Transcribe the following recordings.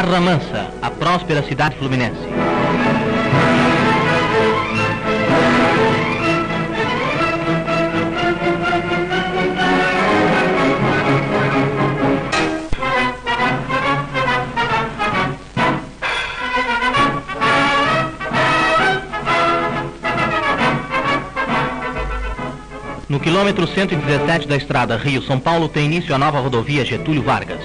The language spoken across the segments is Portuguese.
Barra Mansa, a próspera cidade fluminense. No quilômetro 117 da estrada Rio-São Paulo tem início a nova rodovia Getúlio Vargas.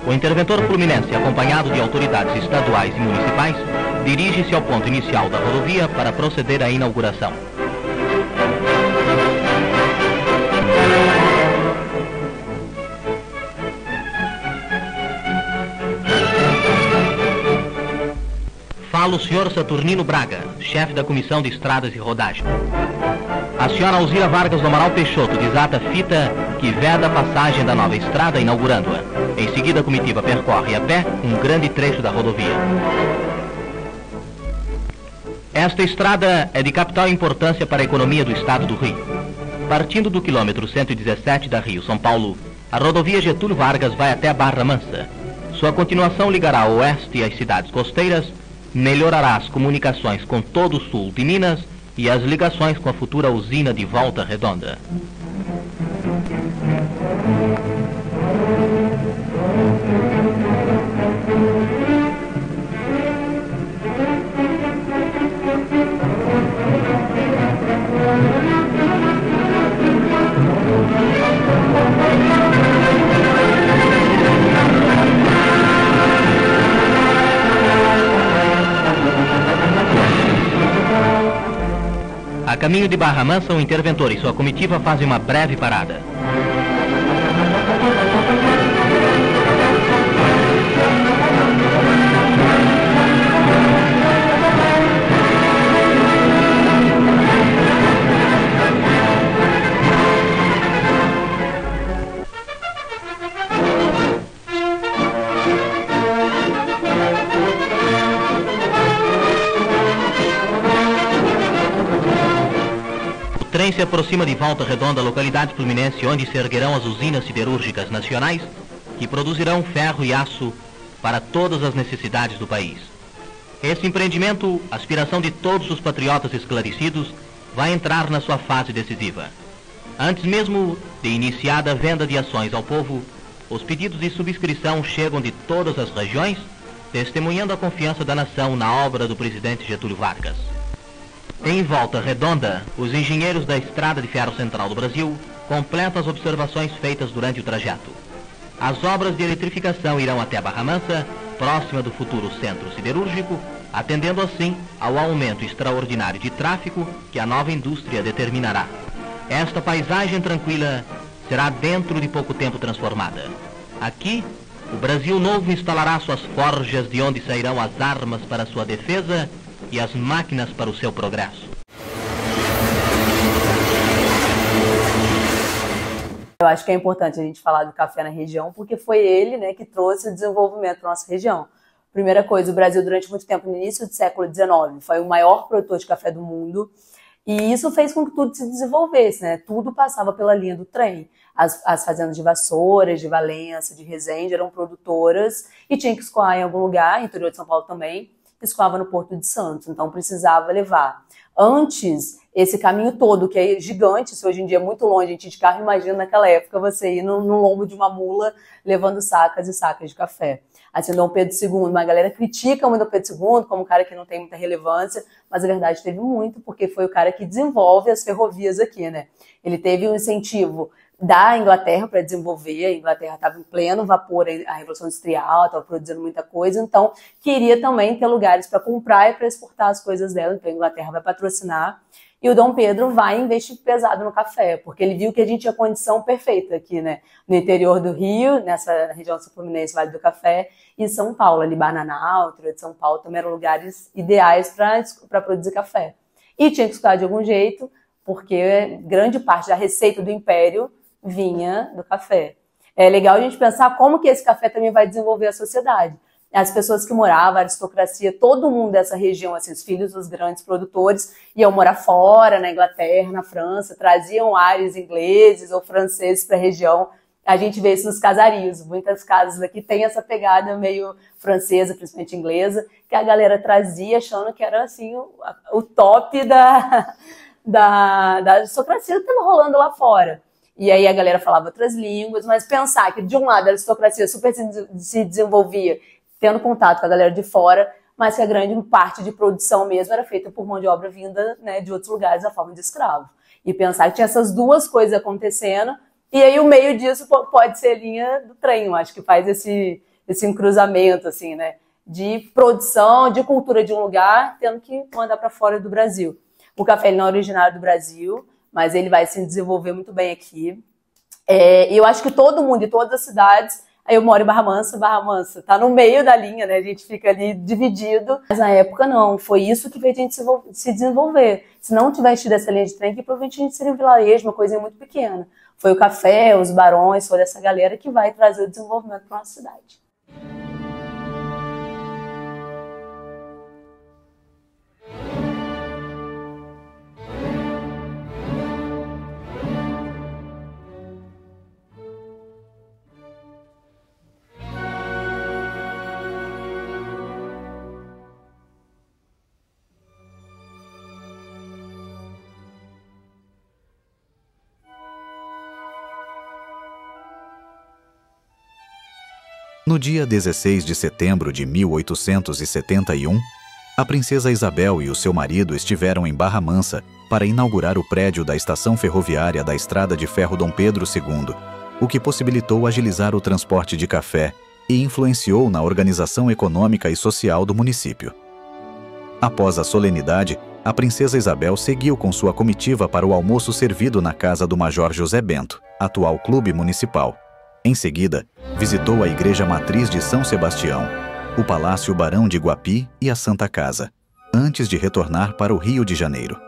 O interventor fluminense, acompanhado de autoridades estaduais e municipais, dirige-se ao ponto inicial da rodovia para proceder à inauguração. Fala o senhor Saturnino Braga, chefe da Comissão de Estradas e Rodagem. A senhora Alzira Vargas do Amaral Peixoto desata a fita que veda a passagem da nova estrada, inaugurando-a. Em seguida, a comitiva percorre a pé um grande trecho da rodovia. Esta estrada é de capital importância para a economia do estado do Rio. Partindo do quilômetro 117 da Rio-São Paulo, a rodovia Getúlio Vargas vai até a Barra Mansa. Sua continuação ligará ao oeste as cidades costeiras, melhorará as comunicações com todo o sul de Minas e as ligações com a futura usina de Volta Redonda. A caminho de Barra Mansa, o interventor e sua comitiva fazem uma breve parada. O trem se aproxima de Volta Redonda, localidade fluminense onde se erguerão as usinas siderúrgicas nacionais que produzirão ferro e aço para todas as necessidades do país. Esse empreendimento, aspiração de todos os patriotas esclarecidos, vai entrar na sua fase decisiva. Antes mesmo de iniciada a venda de ações ao povo, os pedidos de subscrição chegam de todas as regiões, testemunhando a confiança da nação na obra do presidente Getúlio Vargas. Em Volta Redonda, os engenheiros da Estrada de Ferro Central do Brasil completam as observações feitas durante o trajeto. As obras de eletrificação irão até Barra Mansa, próxima do futuro centro siderúrgico, atendendo assim ao aumento extraordinário de tráfego que a nova indústria determinará. Esta paisagem tranquila será dentro de pouco tempo transformada. Aqui, o Brasil novo instalará suas forjas de onde sairão as armas para sua defesa e as máquinas para o seu progresso. Eu acho que é importante a gente falar do café na região, porque foi ele, né, que trouxe o desenvolvimento para a nossa região. Primeira coisa, o Brasil durante muito tempo, no início do século XIX, foi o maior produtor de café do mundo, e isso fez com que tudo se desenvolvesse, né? Tudo passava pela linha do trem. As fazendas de Vassouras, de Valença, de Resende eram produtoras e tinha que escoar em algum lugar, interior de São Paulo também, escoava no Porto de Santos, então precisava levar. Antes, esse caminho todo, que é gigante, se hoje em dia é muito longe, a gente de carro, imagina naquela época você ir no lombo de uma mula levando sacas e sacas de café. Assim, Dom Pedro II, uma galera critica muito Dom Pedro II como um cara que não tem muita relevância, mas a verdade teve muito, porque foi o cara que desenvolve as ferrovias aqui, né? Ele teve um incentivo da Inglaterra para desenvolver, a Inglaterra estava em pleno vapor, a Revolução Industrial, estava produzindo muita coisa, então queria também ter lugares para comprar e para exportar as coisas dela, então a Inglaterra vai patrocinar, e o Dom Pedro vai investir pesado no café, porque ele viu que a gente tinha condição perfeita aqui, né, no interior do Rio, nessa região sul-fluminense, Vale do Café, e São Paulo, ali Bananal, interior de São Paulo, também eram lugares ideais para produzir café. E tinha que escutar de algum jeito, porque grande parte da receita do Império vinha do café. É legal a gente pensar como que esse café também vai desenvolver a sociedade. As pessoas que moravam, a aristocracia, todo mundo dessa região, assim, os filhos dos grandes produtores, iam morar fora, na Inglaterra, na França, traziam ares ingleses ou franceses para a região. A gente vê isso nos casarios. Muitas casas aqui tem essa pegada meio francesa, principalmente inglesa, que a galera trazia achando que era assim o top da aristocracia que estava rolando lá fora. E aí a galera falava outras línguas, mas pensar que de um lado a aristocracia super se desenvolvia, tendo contato com a galera de fora, mas que a grande parte de produção mesmo era feita por mão de obra vinda, né, de outros lugares na forma de escravo. E pensar que tinha essas duas coisas acontecendo, e aí o meio disso pode ser a linha do trem, eu acho que faz esse cruzamento, assim, né, de produção, de cultura de um lugar, tendo que mandar para fora do Brasil. O café ele não é originário do Brasil, mas ele vai se desenvolver muito bem aqui. E eu acho que todo mundo, em todas as cidades, aí eu moro em Barra Mansa tá no meio da linha, né? A gente fica ali dividido. Mas na época não, foi isso que fez a gente se desenvolver. Se não tivesse tido essa linha de trem, que provavelmente a gente seria um vilarejo, uma coisinha muito pequena. Foi o café, os barões, toda essa galera que vai trazer o desenvolvimento para nossa cidade. No dia 16 de setembro de 1871, a princesa Isabel e o seu marido estiveram em Barra Mansa para inaugurar o prédio da estação ferroviária da Estrada de Ferro Dom Pedro II, o que possibilitou agilizar o transporte de café e influenciou na organização econômica e social do município. Após a solenidade, a princesa Isabel seguiu com sua comitiva para o almoço servido na casa do Major José Bento, atual clube municipal. Em seguida, visitou a Igreja Matriz de São Sebastião, o Palácio Barão de Guapi e a Santa Casa, antes de retornar para o Rio de Janeiro.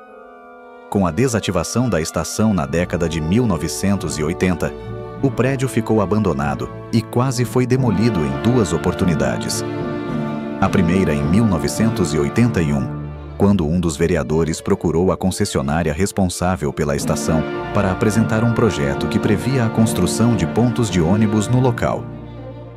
Com a desativação da estação na década de 1980, o prédio ficou abandonado e quase foi demolido em duas oportunidades. A primeira em 1981, quando um dos vereadores procurou a concessionária responsável pela estação para apresentar um projeto que previa a construção de pontos de ônibus no local.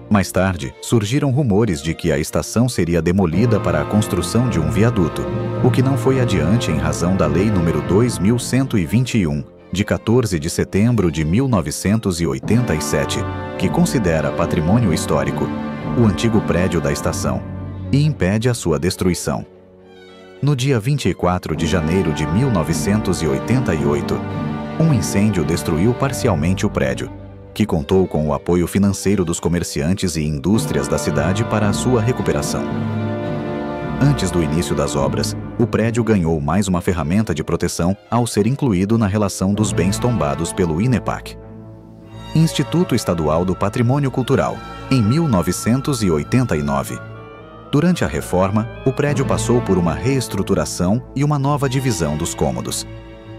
Mais tarde, surgiram rumores de que a estação seria demolida para a construção de um viaduto, o que não foi adiante em razão da Lei nº 2121, de 14 de setembro de 1987, que considera patrimônio histórico o antigo prédio da estação e impede a sua destruição. No dia 24 de janeiro de 1988, um incêndio destruiu parcialmente o prédio, que contou com o apoio financeiro dos comerciantes e indústrias da cidade para a sua recuperação. Antes do início das obras, o prédio ganhou mais uma ferramenta de proteção ao ser incluído na relação dos bens tombados pelo INEPAC. Instituto Estadual do Patrimônio Cultural, em 1989. Durante a reforma, o prédio passou por uma reestruturação e uma nova divisão dos cômodos.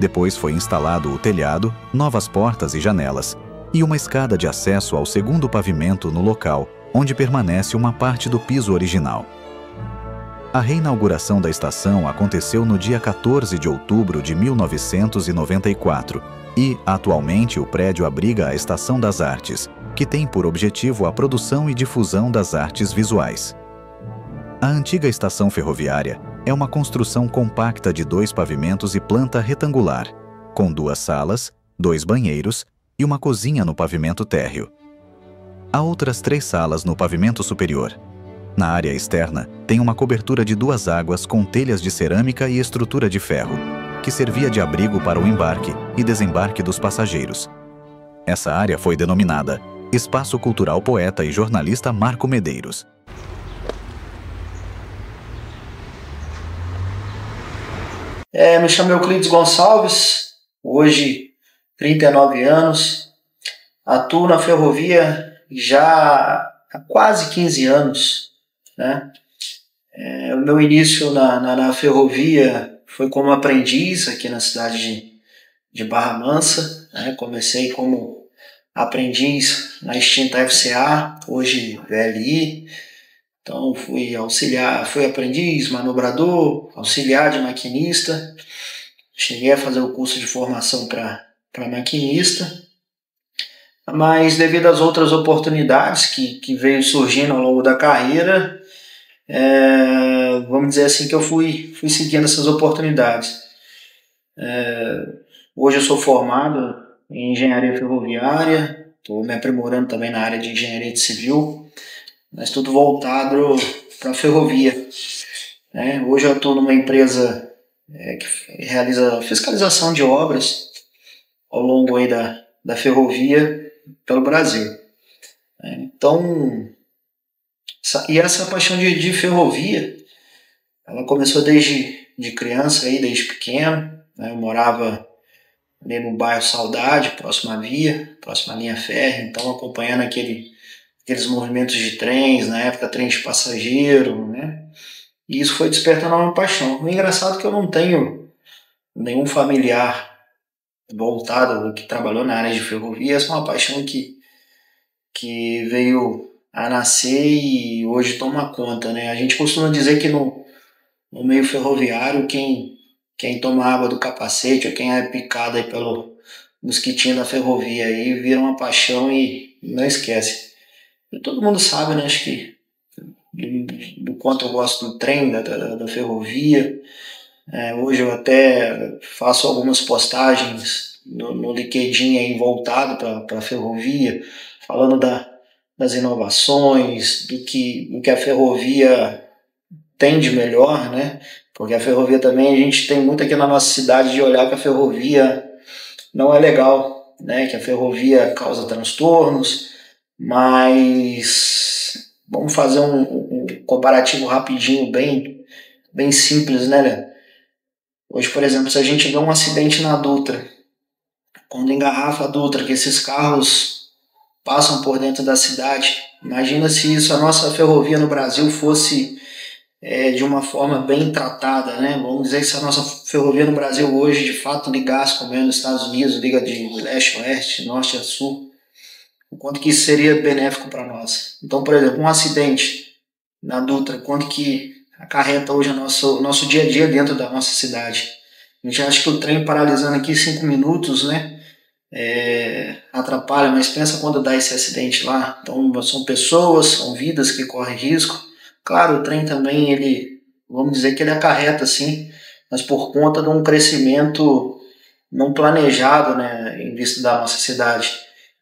Depois foi instalado o telhado, novas portas e janelas, e uma escada de acesso ao segundo pavimento no local, onde permanece uma parte do piso original. A reinauguração da estação aconteceu no dia 14 de outubro de 1994 e, atualmente, o prédio abriga a Estação das Artes, que tem por objetivo a produção e difusão das artes visuais. A antiga estação ferroviária é uma construção compacta de 2 pavimentos e planta retangular, com 2 salas, 2 banheiros e uma cozinha no pavimento térreo. Há outras 3 salas no pavimento superior. Na área externa, tem uma cobertura de 2 águas com telhas de cerâmica e estrutura de ferro, que servia de abrigo para o embarque e desembarque dos passageiros. Essa área foi denominada Espaço Cultural Poeta e Jornalista Marco Medeiros. Me chamo Euclides Gonçalves, hoje 39 anos, atuo na ferrovia já há quase 15 anos, né? O meu início na ferrovia foi como aprendiz aqui na cidade de Barra Mansa, né? Comecei como aprendiz na extinta FCA, hoje VLI. Então fui aprendiz, manobrador, auxiliar de maquinista. Cheguei a fazer o curso de formação para maquinista. mas devido às outras oportunidades que veio surgindo ao longo da carreira, vamos dizer assim que eu fui seguindo essas oportunidades. Hoje eu sou formado em engenharia ferroviária, estou me aprimorando também na área de engenharia civil, mas tudo voltado para a ferrovia. Hoje eu estou numa empresa que realiza fiscalização de obras ao longo aí da ferrovia pelo Brasil. Então, e essa paixão de ferrovia, ela começou desde criança, desde pequeno. Eu morava ali no bairro Saudade, próximo à via, próximo à linha férrea, então acompanhando aqueles movimentos de trens, na época trem de passageiro, né? E isso foi despertando uma paixão. O engraçado é que eu não tenho nenhum familiar voltado, que trabalhou na área de ferrovia. Essa é uma paixão que veio a nascer e hoje toma conta, né? A gente costuma dizer que no meio ferroviário, quem toma água do capacete ou quem é picado aí pelo mosquitinho da ferrovia aí vira uma paixão e não esquece. E todo mundo sabe, né? Acho que do quanto eu gosto do trem, da ferrovia. Hoje eu até faço algumas postagens no LinkedIn aí voltado para a ferrovia, falando das inovações, do que a ferrovia tem de melhor, né? Porque a ferrovia também, a gente tem muito aqui na nossa cidade de olhar que a ferrovia não é legal, né? Que a ferrovia causa transtornos, mas vamos fazer um comparativo rapidinho, bem simples, né, Léo? Hoje, por exemplo, se a gente vê um acidente na Dutra, quando engarrafa a Dutra, que esses carros passam por dentro da cidade, imagina se a nossa ferrovia no Brasil fosse de uma forma bem tratada, né? Vamos dizer que se a nossa ferrovia no Brasil hoje, de fato, ligasse como é nos Estados Unidos, liga de leste a oeste, norte a sul, o quanto que isso seria benéfico para nós. Então, por exemplo, um acidente na Dutra, quanto que acarreta hoje o nosso dia a dia dentro da nossa cidade. A gente acha que o trem paralisando aqui 5 minutos, né, atrapalha, mas pensa quando dá esse acidente lá. Então são pessoas, são vidas que correm risco. Claro, o trem também, vamos dizer que ele acarreta sim, mas por conta de um crescimento não planejado, né, em vista da nossa cidade.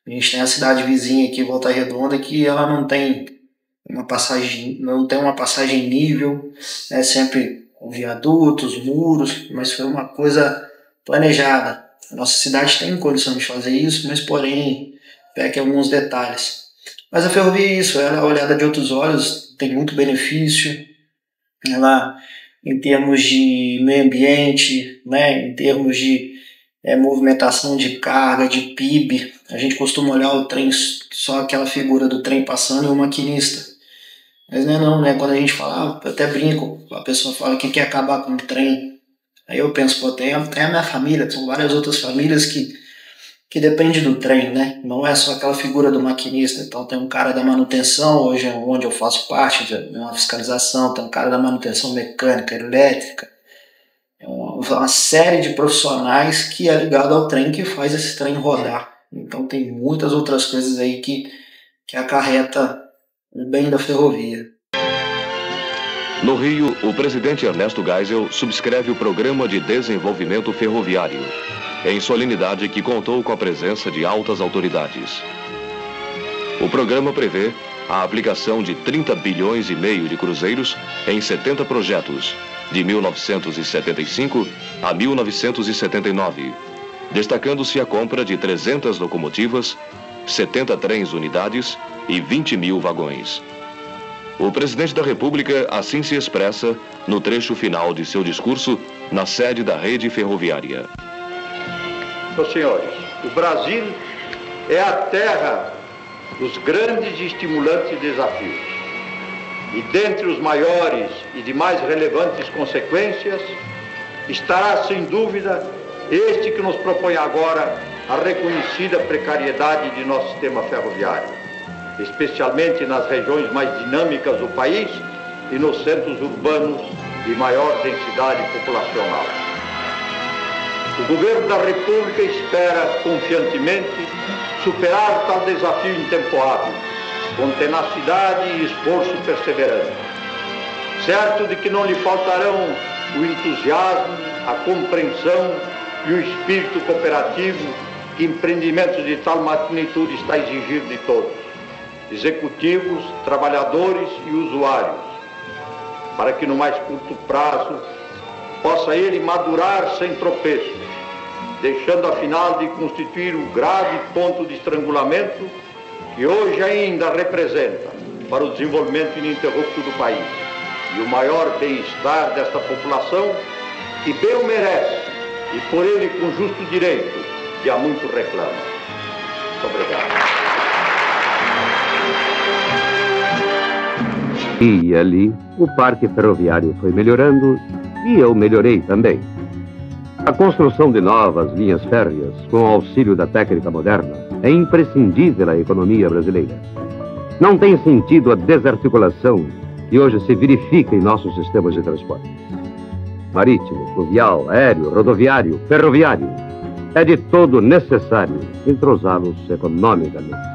A gente tem a cidade vizinha aqui, Volta Redonda, que ela não tem uma passagem nível, né, sempre com viadutos, muros, mas foi uma coisa planejada. A nossa cidade tem condição de fazer isso, mas porém peca em alguns detalhes. Mas a ferrovia é isso, ela é olhada de outros olhos, tem muito benefício, ela em termos de meio ambiente, né, em termos de movimentação de carga, de PIB. A gente costuma olhar o trem, só aquela figura do trem passando e o maquinista. Mas não, né? Quando a gente fala, eu até brinco, a pessoa fala que quer acabar com o trem. Aí eu penso, pô, tem a minha família, são várias outras famílias que dependem do trem, né? Não é só aquela figura do maquinista. Então tem um cara da manutenção, hoje onde eu faço parte de uma fiscalização, tem um cara da manutenção mecânica, elétrica. É uma série de profissionais que é ligado ao trem que faz esse trem rodar. Então tem muitas outras coisas aí que acarreta o bem da ferrovia. No Rio, o presidente Ernesto Geisel subscreve o Programa de Desenvolvimento Ferroviário, em solenidade que contou com a presença de altas autoridades. O programa prevê a aplicação de 30 bilhões e meio de cruzeiros em 70 projetos, de 1975 a 1979, destacando-se a compra de 300 locomotivas, 70 trens unidades e 20 mil vagões. O presidente da República assim se expressa no trecho final de seu discurso na sede da rede ferroviária. Meus senhores, o Brasil é a terra dos grandes e estimulantes desafios. E dentre os maiores e de mais relevantes consequências, estará sem dúvida este que nos propõe agora a reconhecida precariedade de nosso sistema ferroviário, especialmente nas regiões mais dinâmicas do país e nos centros urbanos de maior densidade populacional. O governo da República espera confiantemente superar tal desafio em tempo hábil, com tenacidade e esforço perseverante. Certo de que não lhe faltarão o entusiasmo, a compreensão e o espírito cooperativo que empreendimentos de tal magnitude está a exigir de todos, executivos, trabalhadores e usuários, para que no mais curto prazo possa ele madurar sem tropeços, deixando afinal de constituir o grave ponto de estrangulamento que hoje ainda representa para o desenvolvimento ininterrupto do país e o maior bem-estar desta população que bem o merece e por ele com justo direito que há muito reclama. Muito obrigado. E ali, o parque ferroviário foi melhorando e eu melhorei também. A construção de novas linhas férreas, com o auxílio da técnica moderna, é imprescindível à economia brasileira. Não tem sentido a desarticulação que hoje se verifica em nossos sistemas de transporte. Marítimo, fluvial, aéreo, rodoviário, ferroviário. É de todo necessário entrosá-los economicamente.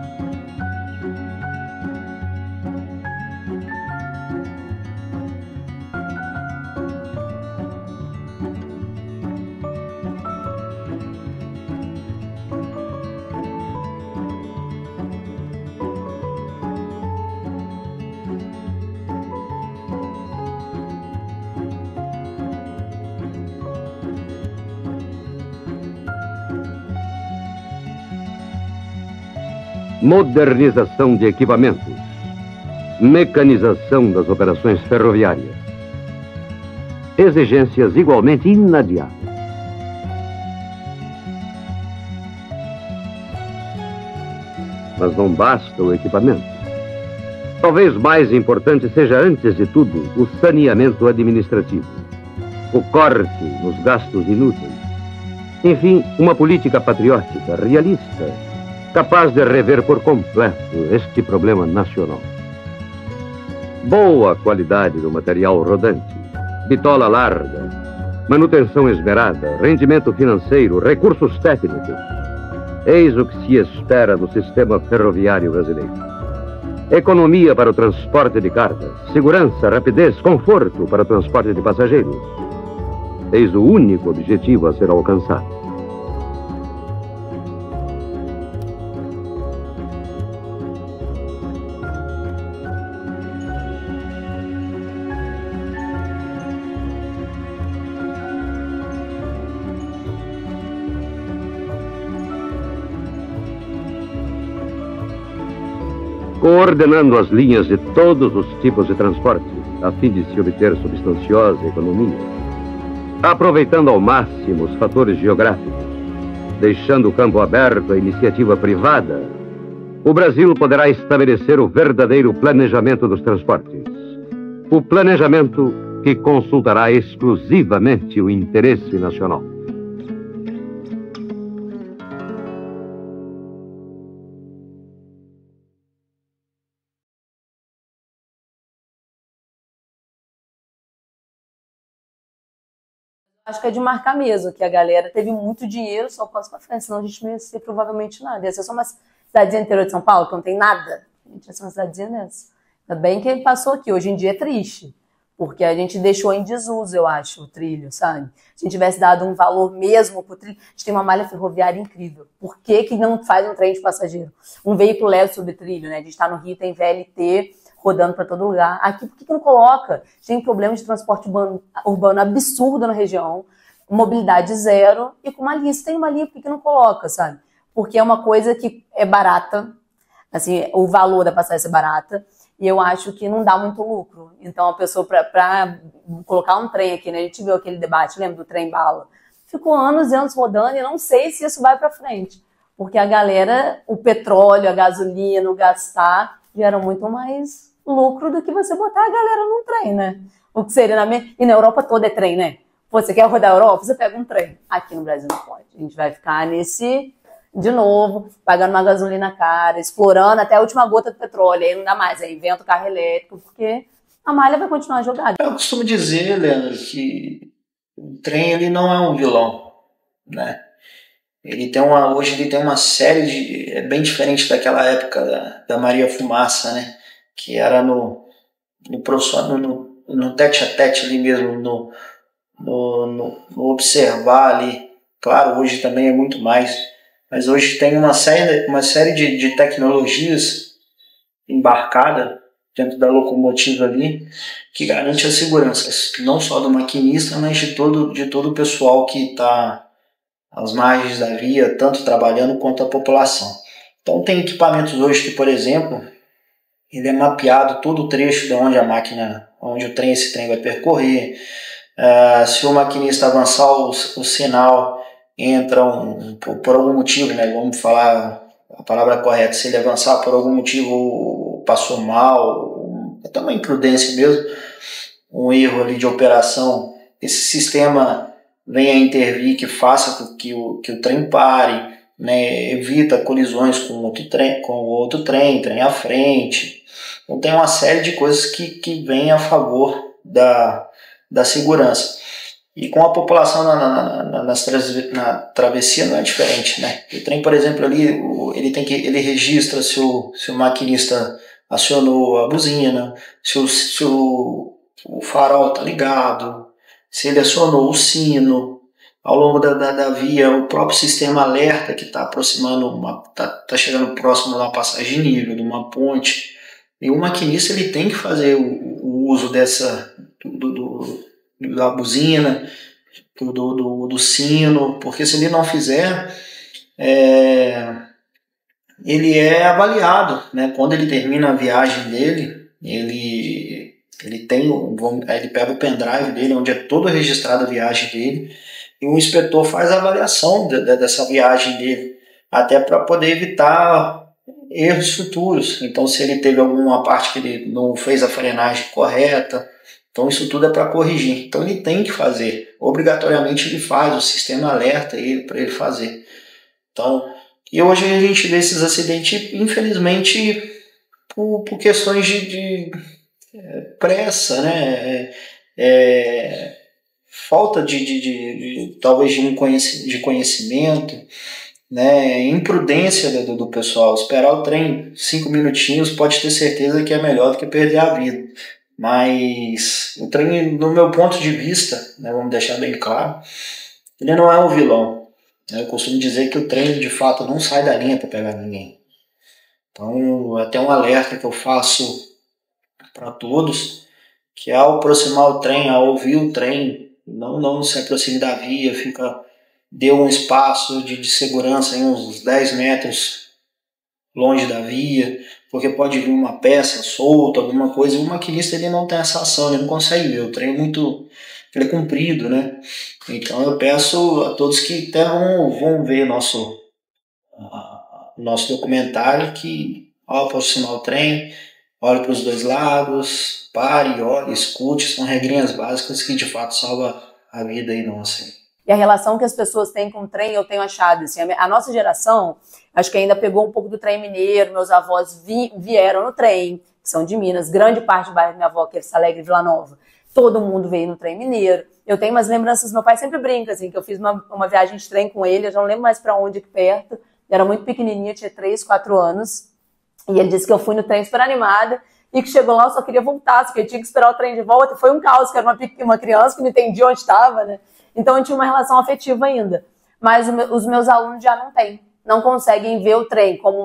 Modernização de equipamentos, mecanização das operações ferroviárias. Exigências igualmente inadiáveis. Mas não basta o equipamento. Talvez mais importante seja, antes de tudo, o saneamento administrativo, o corte nos gastos inúteis. Enfim, uma política patriótica, realista, capaz de rever por completo este problema nacional. Boa qualidade do material rodante, bitola larga, manutenção esmerada, rendimento financeiro, recursos técnicos. Eis o que se espera do sistema ferroviário brasileiro. Economia para o transporte de cargas, segurança, rapidez, conforto para o transporte de passageiros. Eis o único objetivo a ser alcançado. Coordenando as linhas de todos os tipos de transporte, a fim de se obter substanciosa economia, aproveitando ao máximo os fatores geográficos, deixando o campo aberto à iniciativa privada, o Brasil poderá estabelecer o verdadeiro planejamento dos transportes. O planejamento que consultará exclusivamente o interesse nacional. Acho que é de marcar mesmo, que a galera teve muito dinheiro, só posso pra frente, senão a gente não ia ser provavelmente nada. Ia ser só uma cidadezinha interior de São Paulo, que não tem nada. A gente ia ser uma cidadezinha dessa. Ainda bem que ele passou aqui. Hoje em dia é triste, porque a gente deixou em desuso, eu acho, o trilho, sabe? Se a gente tivesse dado um valor mesmo pro trilho, a gente tem uma malha ferroviária incrível. Por que que não faz um trem de passageiro? Um veículo leve sobre trilho, né? A gente tá no Rio, tem VLT rodando para todo lugar. Aqui, por que não coloca? Tem problema de transporte urbano absurdo na região, mobilidade zero, e com uma linha, se tem uma linha, por que não coloca, sabe? Porque é uma coisa que é barata, assim, o valor da passagem é barata, e eu acho que não dá muito lucro. Então, a pessoa, para colocar um trem aqui, né? A gente viu aquele debate, lembra do trem-bala? Ficou anos e anos rodando, e não sei se isso vai para frente. Porque a galera, o petróleo, a gasolina, o gastar, geram muito mais lucro do que você botar a galera num trem, né? O que seria E na Europa toda é trem, né? Pô, você quer rodar a Europa? Você pega um trem. Aqui no Brasil não pode. A gente vai ficar nesse, de novo, pagando uma gasolina cara, explorando até a última gota do petróleo. Aí não dá mais, aí inventa o carro elétrico, porque a malha vai continuar jogada. Eu costumo dizer, Leandro, que o trem ele não é um vilão, né? Hoje ele tem uma série de... bem diferente daquela época da Maria Fumaça, né? Que era no tete a tete ali mesmo, no observar ali. Claro, hoje também é muito mais, mas hoje tem uma série de tecnologias embarcada dentro da locomotiva ali que garante a segurança, não só do maquinista, mas de todo o pessoal que está às margens da via, tanto trabalhando quanto a população. Então tem equipamentos hoje que, por exemplo, ele é mapeado todo o trecho de onde esse trem vai percorrer. Se o maquinista avançar o sinal, entra por algum motivo, né, vamos falar a palavra correta, se ele avançar por algum motivo passou mal, até uma imprudência mesmo, um erro ali de operação, esse sistema vem a intervir, que faça com que o trem pare, né, evita colisões com outro trem à frente. Então tem uma série de coisas que vêm a favor da segurança. E com a população na travessia não é diferente, né? O trem, por exemplo, ali ele registra se o maquinista acionou a buzina, se o farol está ligado, se ele acionou o sino. Ao longo da via, o próprio sistema alerta que está aproximando, está chegando próximo de uma passagem de nível, de uma ponte. E o maquinista ele tem que fazer o uso da buzina, do sino, porque se ele não fizer, ele é avaliado, né? Quando ele termina a viagem dele, ele pega o pendrive dele, onde é toda registrada a viagem dele, e o inspetor faz a avaliação dessa viagem dele, até para poder evitar erros futuros. Então, se ele teve alguma parte que ele não fez a frenagem correta, então isso tudo é para corrigir. Então ele tem que fazer, obrigatoriamente ele faz, o sistema alerta ele para ele fazer. Então, e hoje a gente vê esses acidentes, infelizmente, por questões de pressa, né? Falta talvez de conhecimento, né? Imprudência do pessoal. Esperar o trem 5 minutinhos pode ter certeza que é melhor do que perder a vida. Mas o trem, no meu ponto de vista, né, vamos deixar bem claro, ele não é um vilão. Eu costumo dizer que o trem de fato não sai da linha para pegar ninguém. Então, até um alerta que eu faço para todos, que ao aproximar o trem, ao ouvir o trem, não se aproxime da via, dê um espaço de segurança em uns 10 metros longe da via, porque pode vir uma peça solta, alguma coisa, e o maquinista ele não tem essa ação, ele não consegue ver, o trem ele é comprido, né? Então eu peço a todos que até vão ver nosso documentário, que ao aproximar o trem, olhe para os dois lados, pare, olhe, escute, são regrinhas básicas que de fato salvam a vida aí nossa. E a relação que as pessoas têm com o trem, eu tenho achado, assim, a nossa geração, acho que ainda pegou um pouco do trem mineiro, meus avós vieram no trem, que são de Minas, grande parte do bairro da minha avó, que é Alegre, Vila Nova, todo mundo veio no trem mineiro. Eu tenho umas lembranças, meu pai sempre brinca, assim, que eu fiz uma viagem de trem com ele, eu já não lembro mais para onde, aqui perto, eu era muito pequenininha, tinha 3, 4 anos, e ele disse que eu fui no trem super animada, e que chegou lá, eu só queria voltar, porque eu tinha que esperar o trem de volta, e foi um caos, que era uma criança que não entendia onde estava, né? Então eu tinha uma relação afetiva ainda. Mas os meus alunos já não têm. Não conseguem ver o trem como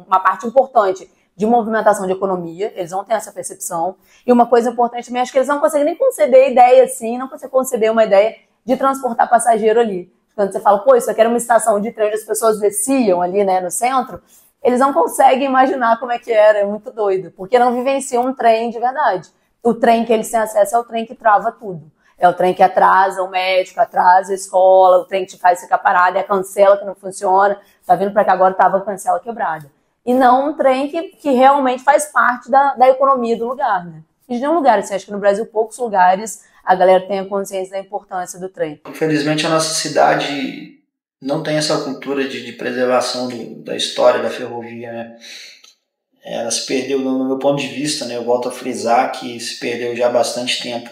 uma parte importante de movimentação de economia. Eles não têm essa percepção. E uma coisa importante também, acho que eles não conseguem nem conceber a ideia assim, não conseguem conceber uma ideia de transportar passageiro ali. Quando você fala, pô, isso aqui era uma estação de trem onde as pessoas desciam ali, né, no centro, eles não conseguem imaginar como é que era, é muito doido. Porque não vivenciam um trem de verdade. O trem que eles têm acesso é o trem que trava tudo. É o trem que atrasa o médico, atrasa a escola, o trem que te faz ficar parado, é a cancela que não funciona, tá vindo para cá agora, tava a cancela quebrada. E não um trem que realmente faz parte da economia do lugar, né? E de nenhum lugar, assim, acho que no Brasil poucos lugares a galera tem a consciência da importância do trem. Infelizmente a nossa cidade não tem essa cultura de preservação da história da ferrovia, né? Ela se perdeu, no meu ponto de vista, né? Eu volto a frisar que se perdeu já há bastante tempo.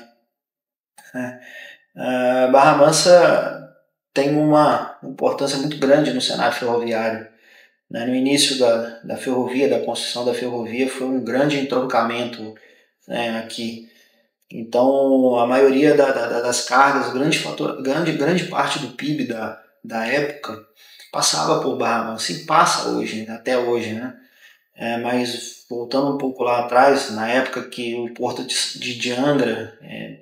Barra Mansa tem uma importância muito grande no cenário ferroviário, né? No início da ferrovia, da construção da ferrovia, foi um grande entroncamento, né, aqui. Então, a maioria das cargas, grande parte do PIB da época passava por Barra Mansa e passa hoje, até hoje, né? Mas voltando um pouco lá atrás, na época que o porto de Angra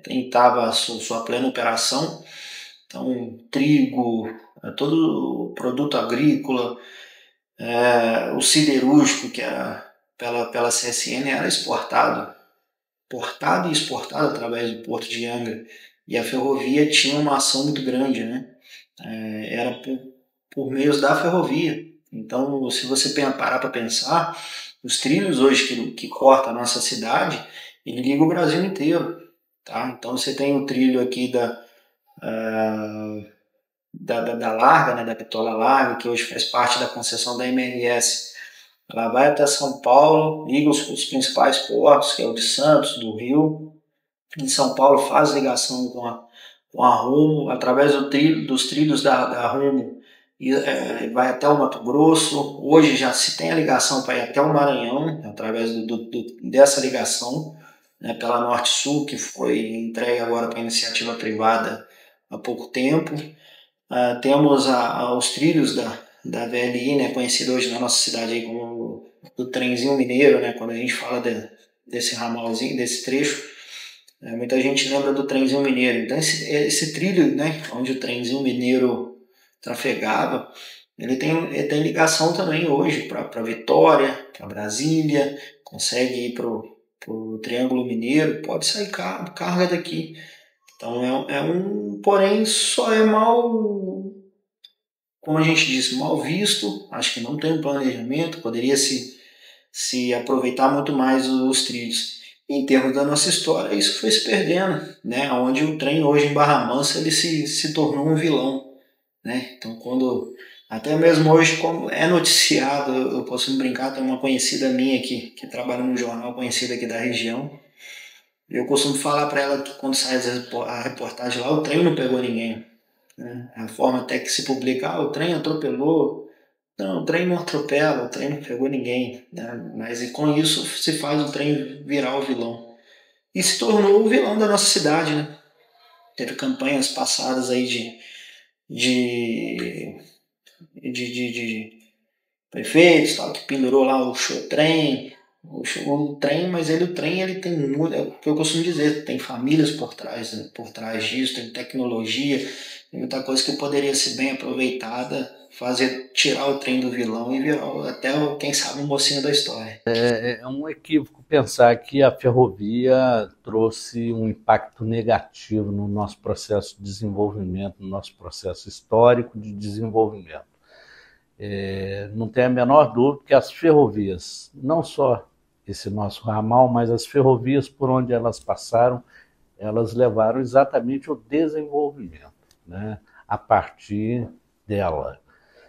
estava a sua plena operação, então trigo, todo produto agrícola, o siderúrgico, que era pela CSN, era exportado e exportado através do porto de Angra, e a ferrovia tinha uma ação muito grande, né? Era por meios da ferrovia. Então, se você parar para pensar, os trilhos hoje que cortam a nossa cidade, ele liga o Brasil inteiro, tá? Então, você tem o trilho aqui da Larga, né, da Bitola Larga, que hoje faz parte da concessão da MRS. Ela vai até São Paulo, liga os principais portos, que é o de Santos, do Rio. Em São Paulo faz ligação com a Rumo, através dos trilhos da Rumo, e vai até o Mato Grosso. Hoje já se tem a ligação para ir até o Maranhão, através dessa ligação, né, pela Norte-Sul, que foi entregue agora para a iniciativa privada há pouco tempo. Temos os trilhos da VLI, né, conhecido hoje na nossa cidade aí como do trenzinho mineiro, né, quando a gente fala desse ramalzinho, desse trecho, muita gente lembra do trenzinho mineiro. Então esse trilho, né, onde o trenzinho mineiro trafegava, ele tem ligação também hoje para Vitória, para Brasília, consegue ir para o Triângulo Mineiro, pode sair carga daqui. Então porém só é como a gente disse, mal visto. Acho que não tem um planejamento, poderia se aproveitar muito mais os trilhos. Em termos da nossa história, isso foi se perdendo, né? Onde o trem hoje em Barra Mansa ele se tornou um vilão, né? Então, até mesmo hoje, como é noticiado, eu posso brincar, tem uma conhecida minha que trabalha num jornal conhecido aqui da região. Eu costumo falar para ela que quando sai a reportagem lá, o trem não pegou ninguém, né? A forma até que se publica, o trem atropelou. Não, o trem não atropela, o trem não pegou ninguém, né? Mas com isso se faz o trem virar o vilão. E se tornou o vilão da nossa cidade, né? Teve campanhas passadas aí de prefeitos, tal, que pendurou lá o trem, mas o trem ele tem muito, é o que eu costumo dizer, tem famílias por trás disso, tem tecnologia, tem muita coisa que poderia ser bem aproveitada, tirar o trem do vilão e virar até, quem sabe, o mocinho da história. É um equívoco pensar que a ferrovia trouxe um impacto negativo no nosso processo de desenvolvimento, no nosso processo histórico de desenvolvimento. Não tem a menor dúvida que as ferrovias, não só esse nosso ramal, mas as ferrovias por onde elas passaram, elas levaram exatamente o desenvolvimento, né, a partir dela.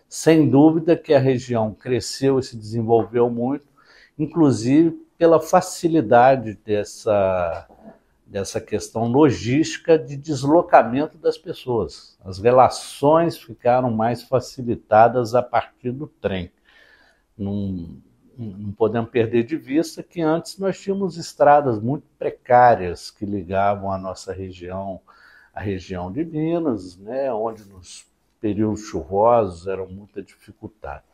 Sem dúvida que a região cresceu e se desenvolveu muito, inclusive pela facilidade dessa questão logística de deslocamento das pessoas. As relações ficaram mais facilitadas a partir do trem. Não podemos perder de vista que antes nós tínhamos estradas muito precárias que ligavam a nossa região, a região de Minas, né, onde nos períodos chuvosos eram muito dificultados.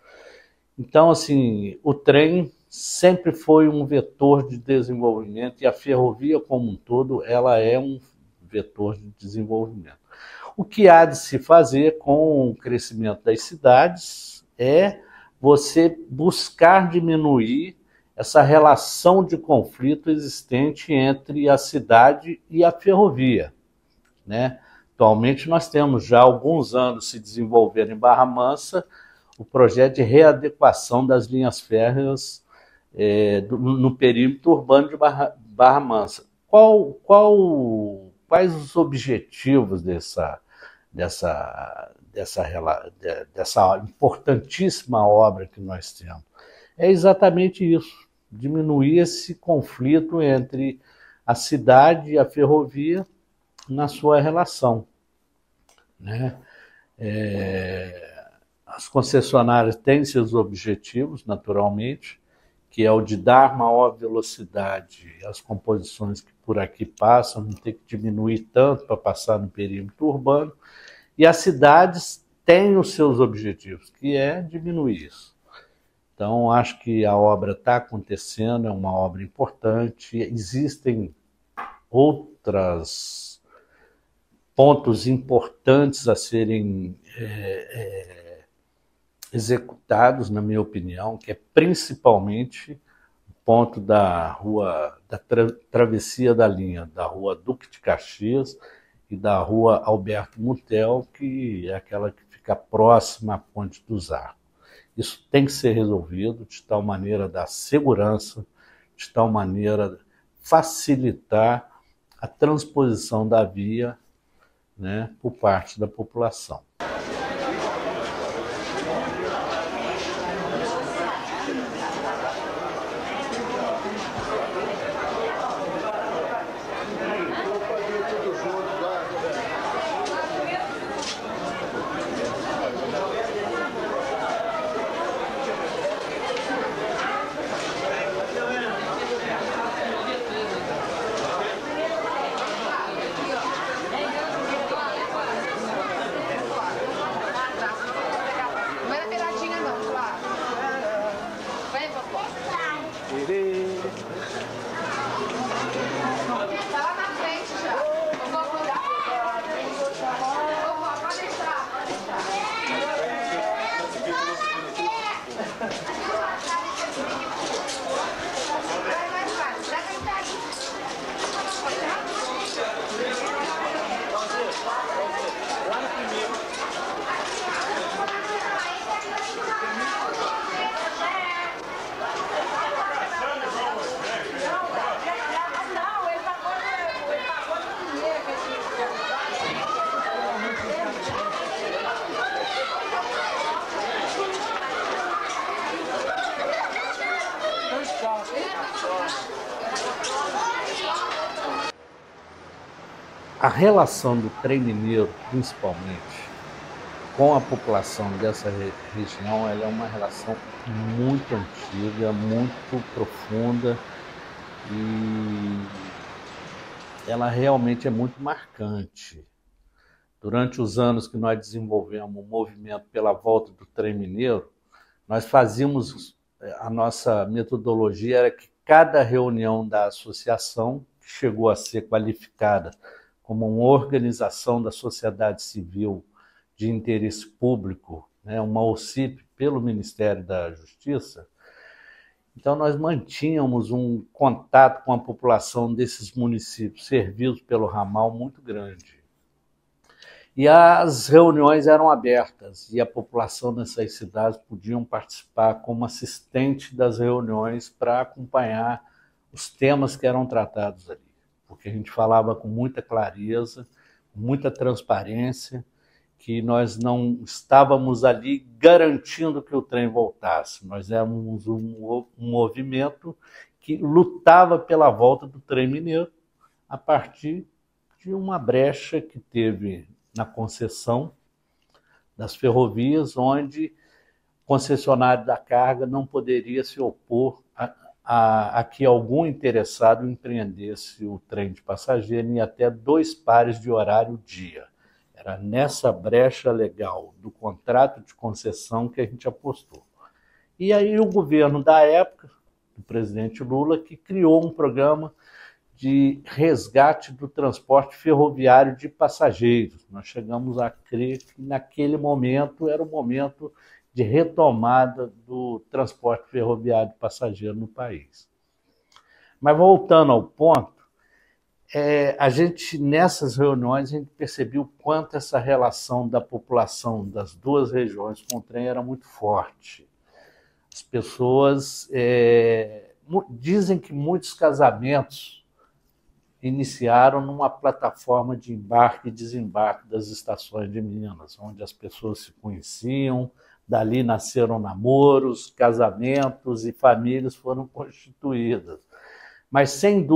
Então, assim, o trem sempre foi um vetor de desenvolvimento e a ferrovia como um todo, ela é um vetor de desenvolvimento. O que há de se fazer com o crescimento das cidades é você buscar diminuir essa relação de conflito existente entre a cidade e a ferrovia, né? Atualmente nós temos já há alguns anos se desenvolvendo em Barra Mansa o projeto de readequação das linhas férreas no perímetro urbano de Barra Mansa. Quais os objetivos dessa importantíssima obra que nós temos? É exatamente isso, diminuir esse conflito entre a cidade e a ferrovia na sua relação, né? As concessionárias têm seus objetivos, naturalmente, que é o de dar maior velocidade às composições que por aqui passam, não ter que diminuir tanto para passar no perímetro urbano, e as cidades têm os seus objetivos, que é diminuir isso. Então, acho que a obra está acontecendo, é uma obra importante, existem outros pontos importantes a serem executados, na minha opinião, que é principalmente o ponto da rua, da travessia da linha, da rua Duque de Caxias e da rua Alberto Mutel, que é aquela que fica próxima à Ponte dos Arcos. Isso tem que ser resolvido de tal maneira dar segurança, de tal maneira facilitar a transposição da via, né, por parte da população. A relação do trem mineiro, principalmente, com a população dessa região, ela é uma relação muito antiga, muito profunda e ela realmente é muito marcante. Durante os anos que nós desenvolvemos o movimento pela volta do trem mineiro, nós fazíamos, a nossa metodologia era que cada reunião da associação, que chegou a ser qualificada como uma organização da sociedade civil de interesse público, né, uma OCIP pelo Ministério da Justiça. Então, nós mantínhamos um contato com a população desses municípios servidos pelo ramal muito grande. E as reuniões eram abertas e a população dessas cidades podiam participar como assistente das reuniões para acompanhar os temas que eram tratados ali. Porque a gente falava com muita clareza, com muita transparência, que nós não estávamos ali garantindo que o trem voltasse. Nós éramos um movimento que lutava pela volta do trem mineiro a partir de uma brecha que teve na concessão das ferrovias, onde o concessionário da carga não poderia se opor a que algum interessado empreendesse o trem de passageiro em até 2 pares de horário dia. Era nessa brecha legal do contrato de concessão que a gente apostou. E aí o governo da época, do presidente Lula, que criou um programa de resgate do transporte ferroviário de passageiros. Nós chegamos a crer que naquele momento era o momento de retomada do transporte ferroviário de passageiro no país. Mas voltando ao ponto, a gente, nessas reuniões, a gente percebeu o quanto essa relação da população das duas regiões com o trem era muito forte. As pessoas dizem que muitos casamentos iniciaram numa plataforma de embarque e desembarque das estações de Minas, onde as pessoas se conheciam, dali nasceram namoros, casamentos e famílias foram constituídas. Mas, sem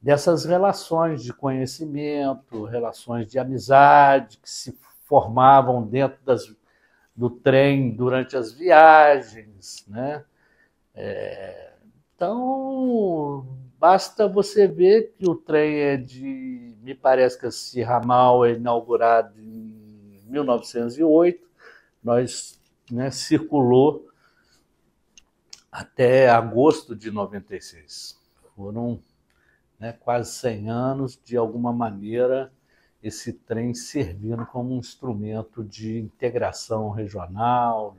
dessas relações de conhecimento, relações de amizade que se formavam dentro do trem durante as viagens, né? Então, basta você ver que o trem me parece que esse ramal é inaugurado em 1908, nós, né, circulou até agosto de 96. Foram, né, quase 100 anos, de alguma maneira, esse trem servindo como um instrumento de integração regional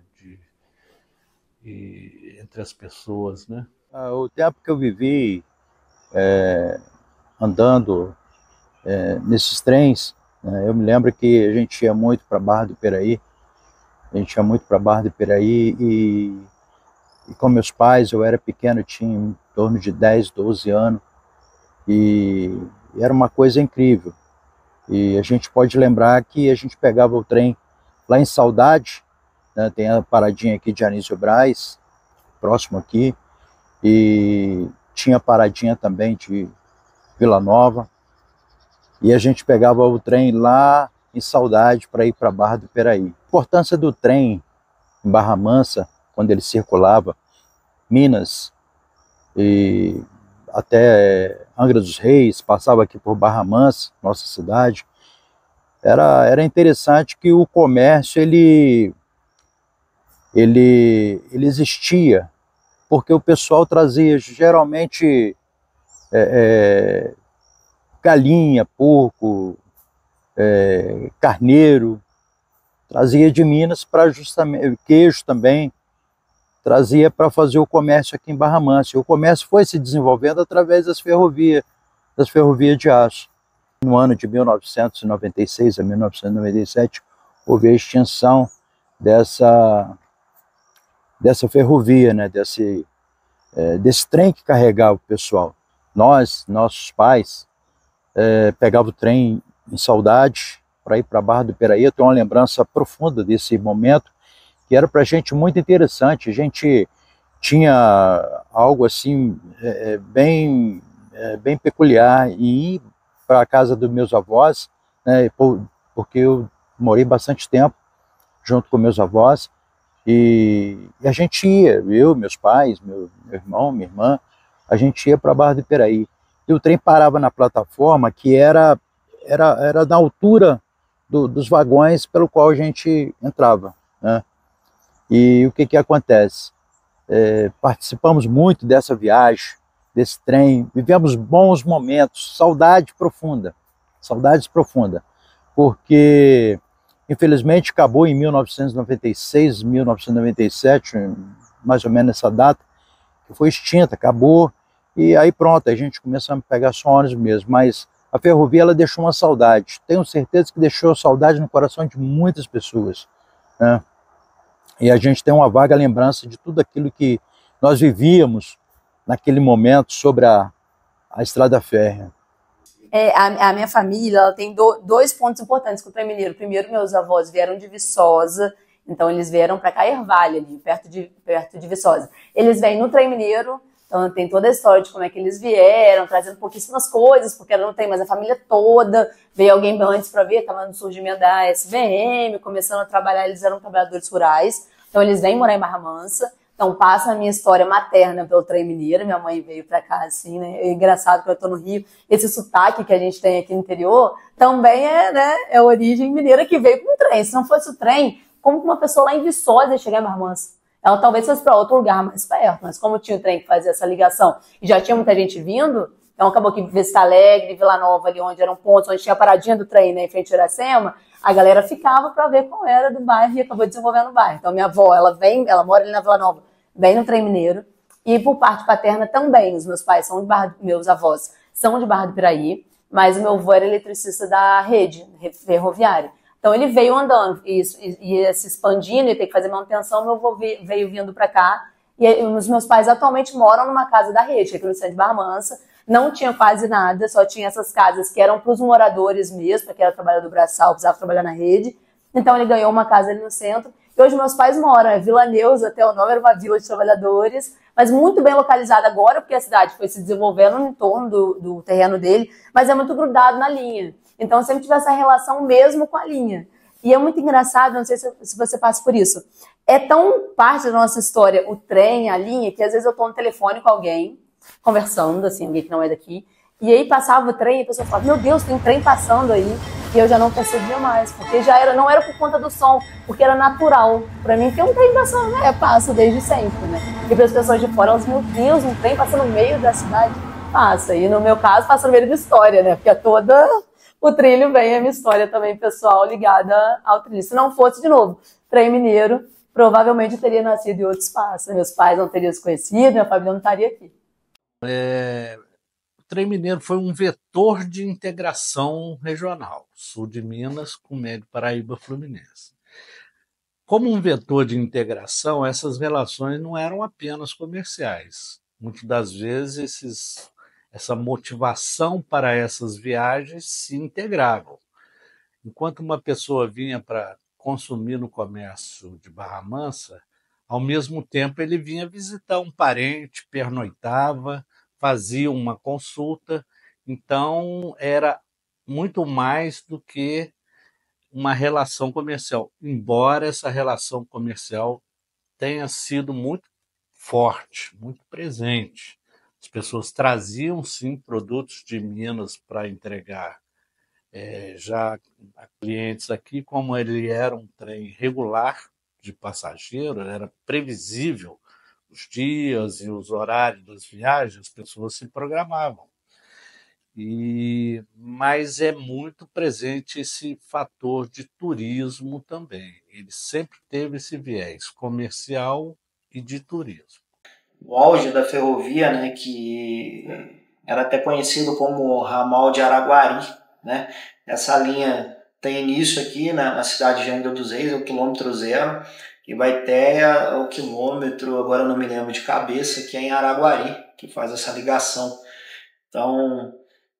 entre as pessoas, né? O tempo que eu vivi andando nesses trens, né, eu me lembro que a gente ia muito para Barra do Piraí, e com meus pais, eu era pequeno, tinha em torno de 10, 12 anos, e era uma coisa incrível. E a gente pode lembrar que a gente pegava o trem lá em Saudade, né, tem a paradinha aqui de Anísio Braz, próximo aqui, e tinha paradinha também de Vila Nova, e a gente pegava o trem lá em Saudade para ir para Barra do Piraí. A importância do trem em Barra Mansa, quando ele circulava, Minas e até Angra dos Reis, passava aqui por Barra Mansa, nossa cidade, era interessante que o comércio ele existia, porque o pessoal trazia geralmente galinha, porco, carneiro, trazia de Minas para justamente queijo também, trazia para fazer o comércio aqui em Barra Mansa. E o comércio foi se desenvolvendo através das ferrovias de aço. No ano de 1996 a 1997 houve a extinção dessa ferrovia, né, desse trem que carregava o pessoal. Nossos pais, pegavam o trem em Saudade para ir para a Barra do Piraí. Eu tenho uma lembrança profunda desse momento, que era para a gente muito interessante. A gente tinha algo assim bem peculiar, e ir para a casa dos meus avós, né, porque eu morei bastante tempo junto com meus avós, e a gente ia, eu, meus pais, meu irmão, minha irmã, a gente ia para a Barra do Piraí. E o trem parava na plataforma que era da altura dos vagões pelo qual a gente entrava, né? E o que acontece? Participamos muito dessa viagem, desse trem, vivemos bons momentos, saudades profundas, porque infelizmente acabou em 1996, 1997, mais ou menos essa data, que foi extinta, acabou, e aí pronto, a gente começou a pegar só ônibus mesmo, mas a ferrovia ela deixou uma saudade, tenho certeza que deixou saudade no coração de muitas pessoas, né? E a gente tem uma vaga lembrança de tudo aquilo que nós vivíamos naquele momento sobre a estrada férrea. A minha família ela tem dois pontos importantes com o trem mineiro. Primeiro, meus avós vieram de Viçosa, então eles vieram para Caervalho, ali, perto de Viçosa. Eles vêm no trem mineiro, então tem toda a história de como é que eles vieram, trazendo pouquíssimas coisas, porque ela não tem mais a família toda. Veio alguém antes para ver, estava no surgimento da SVM, começando a trabalhar, eles eram trabalhadores rurais, então eles vêm morar em Barra Mansa. Então passa a minha história materna pelo trem mineiro, minha mãe veio para cá assim, né? É engraçado que eu tô no Rio, esse sotaque que a gente tem aqui no interior também é origem mineira que veio com o trem. Se não fosse o trem, como que uma pessoa lá em Viçosa ia chegar em Barra Mansa? Ela talvez fosse para outro lugar mais perto, mas como tinha o trem que fazia essa ligação e já tinha muita gente vindo, então acabou que Vista Alegre, Vila Nova, ali onde eram pontos, onde tinha a paradinha do trem, né, em frente a Iracema, a galera ficava para ver qual era do bairro e acabou desenvolvendo o bairro. Então minha avó, ela mora ali na Vila Nova, bem no trem mineiro, e por parte paterna também, os meus pais são meus avós são de Barra do Piraí, mas o meu avô era eletricista da rede ferroviária. Então ele veio andando, ia se expandindo, ia ter que fazer manutenção, meu avô veio vindo para cá, e os meus pais atualmente moram numa casa da rede, aqui no centro de Barra Mansa, não tinha quase nada, só tinha essas casas que eram para os moradores mesmo, porque era trabalhador braçal, precisava trabalhar na rede, então ele ganhou uma casa ali no centro, E hoje meus pais moram, é Vila Neuza, até o nome era uma vila de trabalhadores, mas muito bem localizada agora, porque a cidade foi se desenvolvendo em torno do terreno dele, mas é muito grudado na linha. Então sempre tive essa relação mesmo com a linha. E é muito engraçado, não sei se você passa por isso. É tão parte da nossa história, o trem, a linha, que às vezes eu estou no telefone com alguém, conversando, assim, alguém que não é daqui, e aí passava o trem e a pessoa falava, meu Deus, tem um trem passando aí, e eu já não percebia mais, porque não era por conta do som, porque era natural. Pra mim tem um trem passando, né? Passa desde sempre, né? E para as pessoas de fora, elas, meu Deus, um trem passa no meio da cidade? Passa. E no meu caso, passa no meio da história, né? Porque toda o trilho vem a minha história também pessoal ligada ao trilho. Se não fosse, de novo, trem mineiro, provavelmente eu teria nascido em outro espaço. Meus pais não teriam se conhecido, minha família não estaria aqui. O trem mineiro foi um vetor de integração regional, sul de Minas com médio Paraíba Fluminense. Como um vetor de integração, essas relações não eram apenas comerciais. Muitas das vezes, essa motivação para essas viagens se integravam. Enquanto uma pessoa vinha para consumir no comércio de Barra Mansa, ao mesmo tempo ele vinha visitar um parente, pernoitava, fazia uma consulta, então era muito mais do que uma relação comercial, embora essa relação comercial tenha sido muito forte, muito presente. As pessoas traziam, sim, produtos de Minas para entregar já a clientes aqui, como ele era um trem regular de passageiro, era previsível os dias e os horários das viagens, as pessoas se programavam. Mas é muito presente esse fator de turismo também. Ele sempre teve esse viés comercial e de turismo. O auge da ferrovia, né, que era até conhecido como ramal de Araguari, né? Essa linha tem início aqui na cidade de Angra dos Reis, o quilômetro 0, e vai até o quilômetro, agora não me lembro de cabeça, que é em Araguari, que faz essa ligação. Então,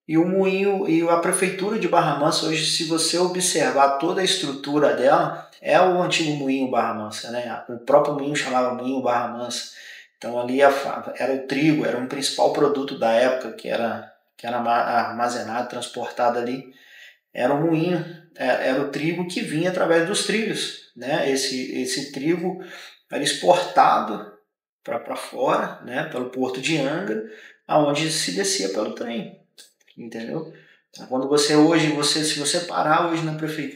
e o moinho, e a prefeitura de Barra Mansa, hoje, se você observar toda a estrutura dela, é o antigo moinho Barra Mansa, né? O próprio moinho chamava moinho Barra Mansa. Então ali era o trigo, era um principal produto da época que era armazenado, transportado ali. Era o moinho, era o trigo que vinha através dos trilhos, né? Esse trigo era exportado para fora, né? Pelo porto de Angra, aonde se descia pelo trem, entendeu? Então, quando se você parar hoje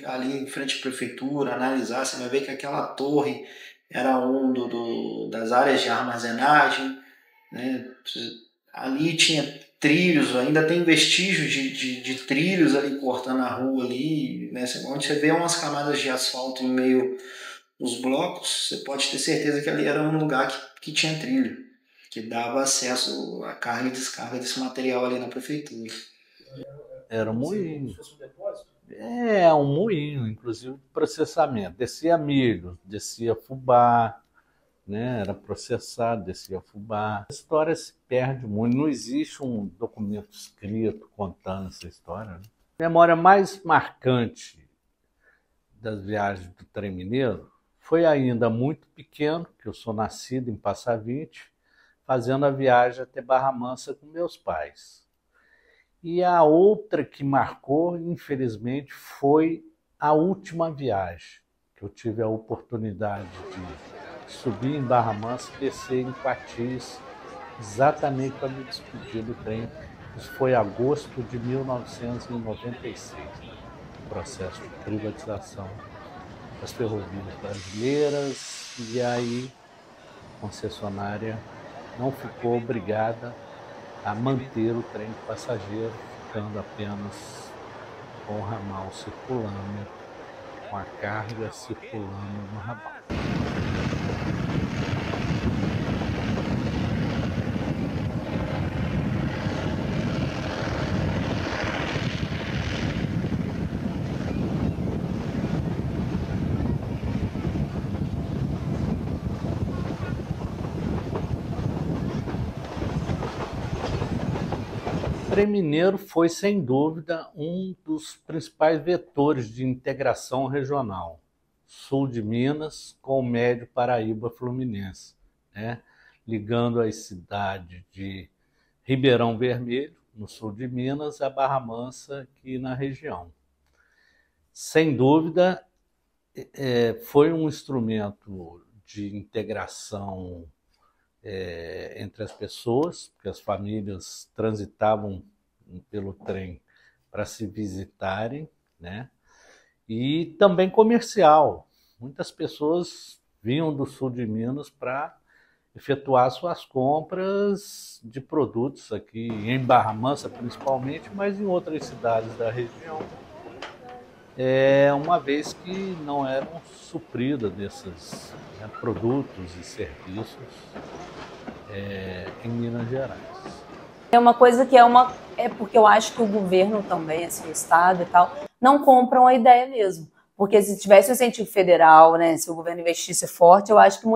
ali em frente à prefeitura, analisar, você vai ver que aquela torre era das áreas de armazenagem, né? Ali tinha trilhos, ainda tem vestígios de trilhos ali cortando a rua ali, né? Onde você vê umas camadas de asfalto em meio aos blocos, você pode ter certeza que ali era um lugar que tinha trilho, que dava acesso à carga e descarga desse material ali na prefeitura. Era um moinho. Um moinho, inclusive de processamento. Descia milho, descia fubá, né? Era processado, descia fubá. A história se perde muito, não existe um documento escrito contando essa história, né? A memória mais marcante das viagens do trem mineiro foi ainda muito pequeno, que eu sou nascido em Passavinte, fazendo a viagem até Barra Mansa com meus pais. E a outra que marcou, infelizmente, foi a última viagem, que eu tive a oportunidade de subir em Barra Mansa e descer em Quatis, exatamente para me despedir do trem. Isso foi em agosto de 1996, o processo de privatização das ferrovias brasileiras, e aí a concessionária não ficou obrigada a manter o trem de passageiro, ficando apenas com o ramal circulando, com a carga circulando no ramal. O trem mineiro foi, sem dúvida, um dos principais vetores de integração regional, sul de Minas com o médio Paraíba Fluminense, né? Ligando as cidades de Ribeirão Vermelho, no sul de Minas, a Barra Mansa, aqui na região. Sem dúvida, foi um instrumento de integração entre as pessoas, porque as famílias transitavam pelo trem para se visitarem, né? E também comercial. Muitas pessoas vinham do sul de Minas para efetuar suas compras de produtos aqui em Barra Mansa, principalmente, mas em outras cidades da região, uma vez que não eram supridas desses produtos e serviços em Minas Gerais. É uma coisa que é porque eu acho que o governo também, assim, o Estado e tal, não compram a ideia mesmo. Porque se tivesse um incentivo federal, né, se o governo investisse forte, eu acho que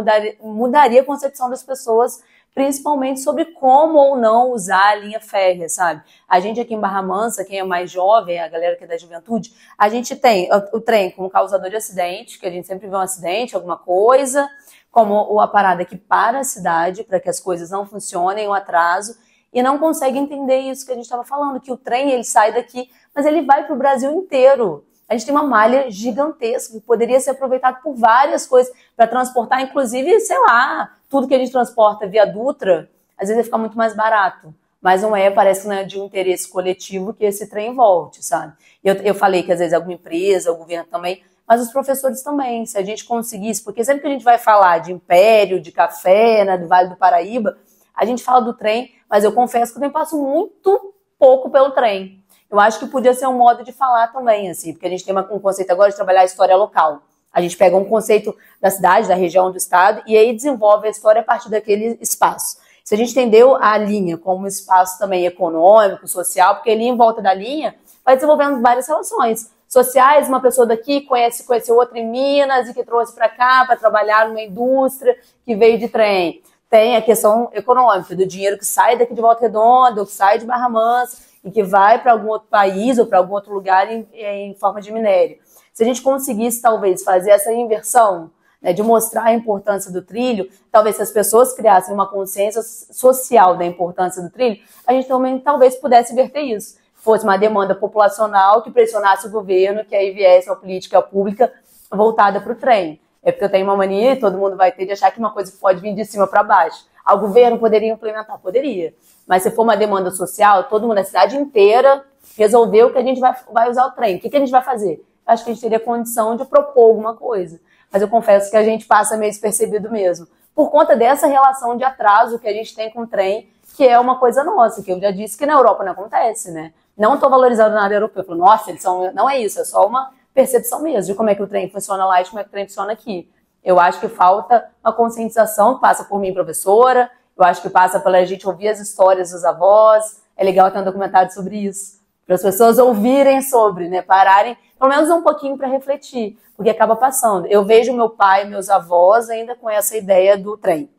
mudaria a concepção das pessoas, principalmente sobre como ou não usar a linha férrea, sabe? A gente aqui em Barra Mansa, quem é mais jovem, a galera que é da juventude, a gente tem o trem como causador de acidente, que a gente sempre vê um acidente, alguma coisa, como a parada que para a cidade, para que as coisas não funcionem, o atraso, e não consegue entender isso que a gente estava falando, que o trem ele sai daqui, mas ele vai para o Brasil inteiro. A gente tem uma malha gigantesca que poderia ser aproveitado por várias coisas para transportar, inclusive, sei lá, tudo que a gente transporta via Dutra, às vezes vai ficar muito mais barato. Mas não parece que não é de um interesse coletivo que esse trem volte, sabe? Eu falei que às vezes alguma empresa, o governo também, mas os professores também, se a gente conseguisse, porque sempre que a gente vai falar de Império, de café, né, do Vale do Paraíba, a gente fala do trem, mas eu confesso que eu também passo muito pouco pelo trem. Eu acho que podia ser um modo de falar também, assim, porque a gente tem um conceito agora de trabalhar a história local. A gente pega um conceito da cidade, da região, do estado, e aí desenvolve a história a partir daquele espaço. Se a gente entendeu a linha como um espaço também econômico, social, porque ali em volta da linha vai desenvolvendo várias relações sociais. Uma pessoa daqui conhece outra em Minas e que trouxe para cá para trabalhar numa indústria que veio de trem. Tem a questão econômica, do dinheiro que sai daqui de Volta Redonda, ou que sai de Barra Mansa, e que vai para algum outro país ou para algum outro lugar em forma de minério. Se a gente conseguisse, talvez, fazer essa inversão, né, de mostrar a importância do trilho, talvez se as pessoas criassem uma consciência social da importância do trilho, a gente também talvez pudesse inverter isso. Fosse uma demanda populacional que pressionasse o governo, que aí viesse uma política pública voltada para o trem. É porque eu tenho uma mania, e todo mundo vai ter, de achar que uma coisa pode vir de cima para baixo. O governo poderia implementar? Poderia. Mas se for uma demanda social, todo mundo, a cidade inteira, resolveu que a gente vai usar o trem. O que a gente vai fazer? Eu acho que a gente teria condição de propor alguma coisa. Mas eu confesso que a gente passa meio despercebido mesmo. Por conta dessa relação de atraso que a gente tem com o trem, que é uma coisa nossa, que eu já disse que na Europa não acontece, né? Não estou valorizando nada europeu. Eu falo, nossa, não é isso, é só uma percepção mesmo de como é que o trem funciona lá e como é que o trem funciona aqui. Eu acho que falta uma conscientização, que passa por mim, professora, eu acho que passa pela gente ouvir as histórias dos avós, é legal ter um documentário sobre isso, para as pessoas ouvirem sobre, né, pararem, pelo menos um pouquinho para refletir, porque acaba passando. Eu vejo meu pai e meus avós ainda com essa ideia do trem,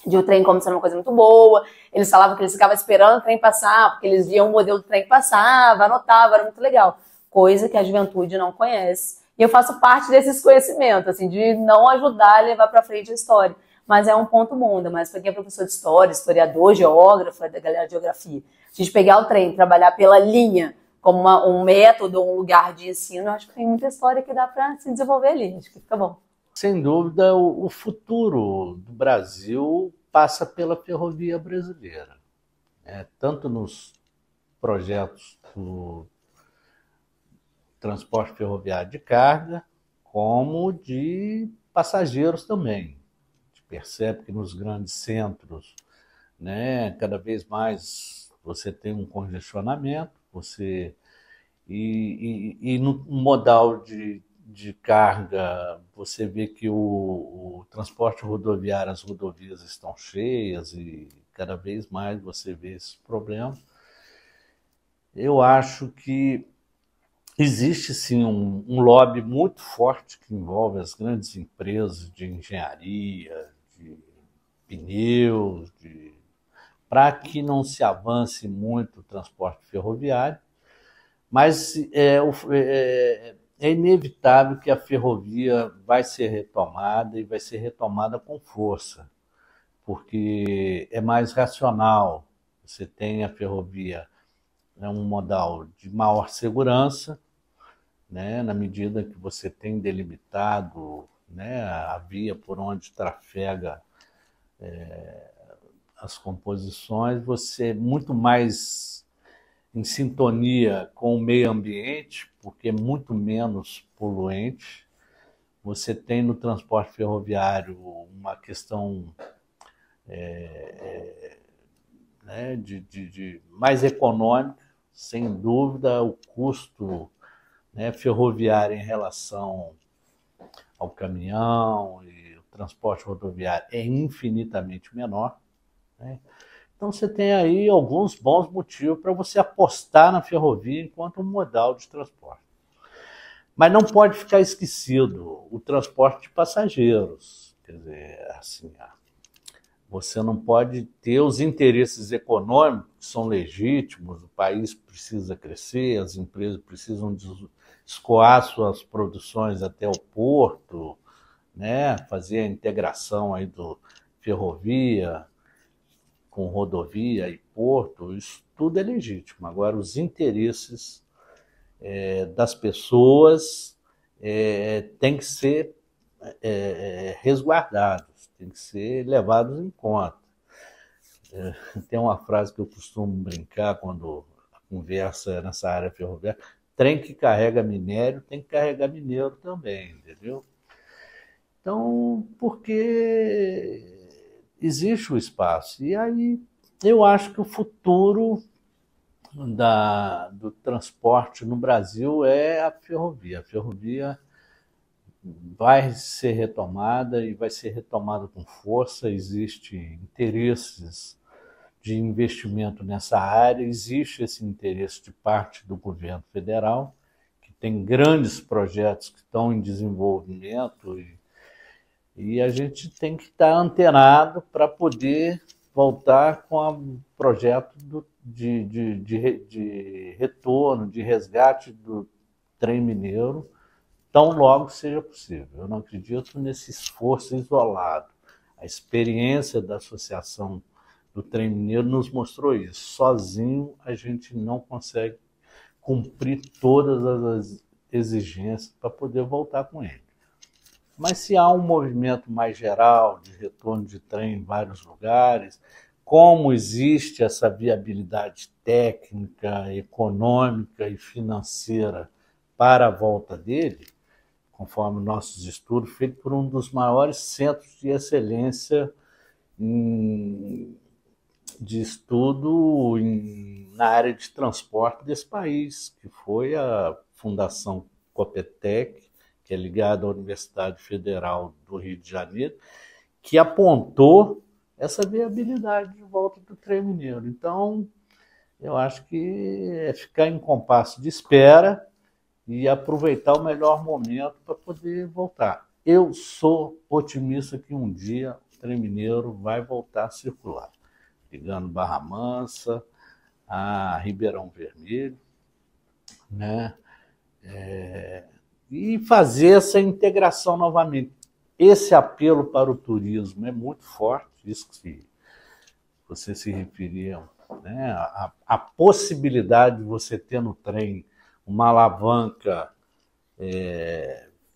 de o trem como sendo uma coisa muito boa, eles falavam que eles ficavam esperando o trem passar, porque eles viam o modelo do trem que passava, anotavam, era muito legal, coisa que a juventude não conhece. E eu faço parte desses conhecimentos, assim, de não ajudar a levar para frente a história. Mas é um ponto bom, mas para quem é professor de história, historiador, geógrafo, da galera de geografia, a gente pegar o trem, trabalhar pela linha como um método, um lugar de ensino, eu acho que tem muita história que dá para se desenvolver ali, acho que fica bom. Sem dúvida, o futuro do Brasil passa pela ferrovia brasileira, tanto nos projetos do transporte ferroviário de carga, como de passageiros também. A gente percebe que nos grandes centros, né, cada vez mais você tem um congestionamento, e no modal de carga, você vê que o transporte rodoviário, as rodovias estão cheias e cada vez mais você vê esses problemas. Eu acho que existe, sim, um lobby muito forte que envolve as grandes empresas de engenharia, de pneus, para que não se avance muito o transporte ferroviário, mas é inevitável que a ferrovia vai ser retomada e vai ser retomada com força, porque é mais racional. Você tem a ferrovia, é um modal de maior segurança, né, na medida que você tem delimitado, né, a via por onde trafega as composições, você é muito mais em sintonia com o meio ambiente, porque é muito menos poluente. Você tem no transporte ferroviário uma questão né, de mais econômica, sem dúvida. O custo, né, ferroviário em relação ao caminhão e o transporte rodoviário é infinitamente menor, né? Então você tem aí alguns bons motivos para você apostar na ferrovia enquanto um modal de transporte. Mas não pode ficar esquecido o transporte de passageiros. Quer dizer, assim, você não pode ter os interesses econômicos, que são legítimos, o país precisa crescer, as empresas precisam escoar suas produções até o porto, né? Fazer a integração aí do ferrovia com rodovia e porto, isso tudo é legítimo. Agora, os interesses das pessoas têm que ser resguardados, têm que ser levados em conta. Tem uma frase que eu costumo brincar quando a conversa é nessa área ferroviária: trem que carrega minério tem que carregar mineiro também, entendeu? Então, porque existe o espaço. E aí eu acho que o futuro do transporte no Brasil é a ferrovia. A ferrovia vai ser retomada e vai ser retomada com força. Existem interesses de investimento nessa área, existe esse interesse de parte do governo federal, que tem grandes projetos que estão em desenvolvimento e a gente tem que estar antenado para poder voltar com o projeto de retorno, de resgate do trem mineiro, tão logo seja possível. Eu não acredito nesse esforço isolado. A experiência da Associação do Trem Mineiro nos mostrou isso. Sozinho a gente não consegue cumprir todas as exigências para poder voltar com ele. Mas se há um movimento mais geral de retorno de trem em vários lugares, como existe essa viabilidade técnica, econômica e financeira para a volta dele, conforme nossos estudos, feito por um dos maiores centros de excelência de estudo na área de transporte desse país, que foi a Fundação Copetec, que é ligada à Universidade Federal do Rio de Janeiro, que apontou essa viabilidade de volta do trem mineiro. Então, eu acho que é ficar em compasso de espera e aproveitar o melhor momento para poder voltar. Eu sou otimista que um dia o trem mineiro vai voltar a circular, ligando Barra Mansa a Ribeirão Vermelho, né? E fazer essa integração novamente. Esse apelo para o turismo é muito forte, isso que você se referia, né? A possibilidade de você ter no trem uma alavanca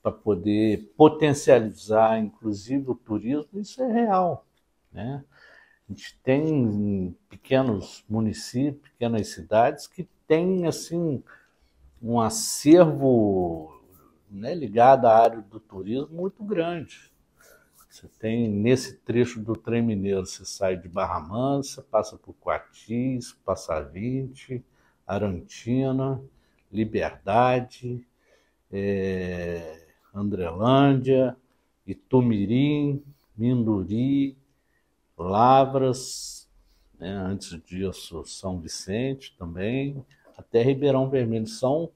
para poder potencializar, inclusive, o turismo, isso é real, né? A gente tem pequenos municípios, pequenas cidades que têm assim, um acervo, né, ligado à área do turismo muito grande. Você tem, nesse trecho do trem mineiro, você sai de Barra Mansa, passa por Coatis, Passa 20, Arantina, Liberdade, Andrelândia, Itumirim, Minduri, Lavras, né, antes disso São Vicente também, até Ribeirão Vermelho. São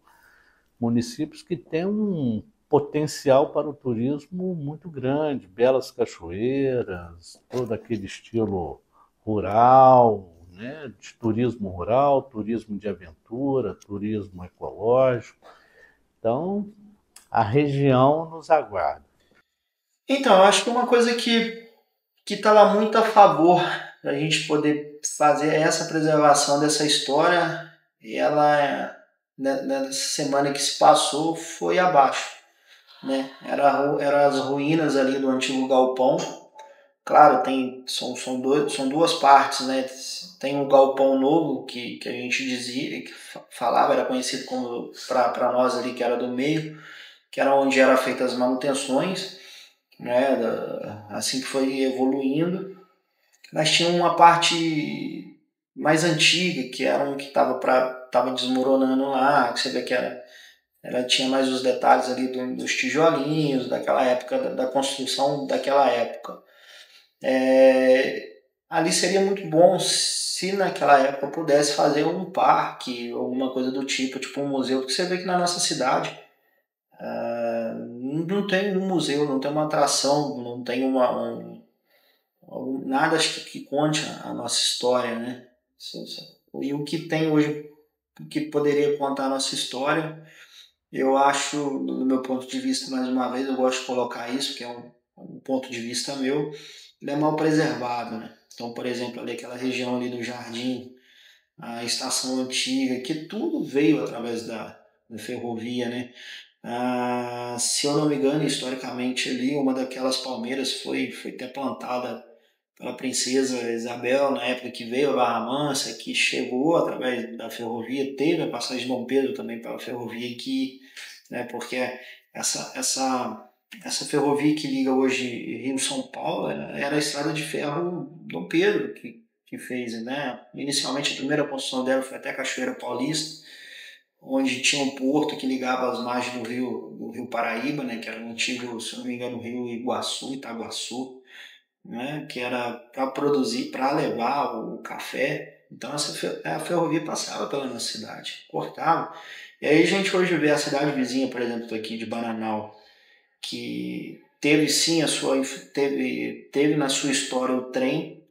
municípios que têm um potencial para o turismo muito grande, belas cachoeiras, todo aquele estilo rural, né, de turismo rural, turismo de aventura, turismo ecológico. Então, a região nos aguarda? Então, eu acho que uma coisa que está lá muito a favor da gente poder fazer essa preservação dessa história, e ela, nessa semana que se passou, foi abaixo, né? Era as ruínas ali do antigo galpão. Claro, são duas partes, né? Tem um galpão novo que a gente dizia, que falava, era conhecido como, para nós ali, que era do meio, que era onde eram feitas as manutenções, né? Assim que foi evoluindo. Mas tinha uma parte mais antiga, que era um que estava desmoronando lá, que você vê que ela tinha mais os detalhes ali dos tijolinhos, daquela época, da construção daquela época. Ali seria muito bom se naquela época pudesse fazer um parque, alguma coisa do tipo um museu, porque você vê que na nossa cidade não tem um museu, não tem uma atração, não tem nada que conte a nossa história, né? E o que tem hoje que poderia contar a nossa história, eu acho, do meu ponto de vista, mais uma vez, eu gosto de colocar isso, que é um ponto de vista meu, ele é mal preservado, né? Então, por exemplo, ali aquela região ali do Jardim, a estação antiga, que tudo veio através da ferrovia, né? Se eu não me engano, historicamente ali, uma daquelas palmeiras foi até plantada pela princesa Isabel, na época que veio a Barra Mansa, que chegou através da ferrovia, teve a passagem de Dom Pedro também pela ferrovia, né, porque essa ferrovia que liga hoje Rio-São Paulo era a estrada de ferro Dom Pedro que fez, né? Inicialmente a primeira construção dela foi até Cachoeira Paulista, onde tinha um porto que ligava as margens do rio Paraíba, né, que era o antigo, se não me engano, rio Itaguaçu, né, que era para levar o café. Então a ferrovia passava pela nossa cidade, cortava. E aí a gente hoje vê a cidade vizinha, por exemplo, aqui de Bananal, que teve sim teve na sua história o trem,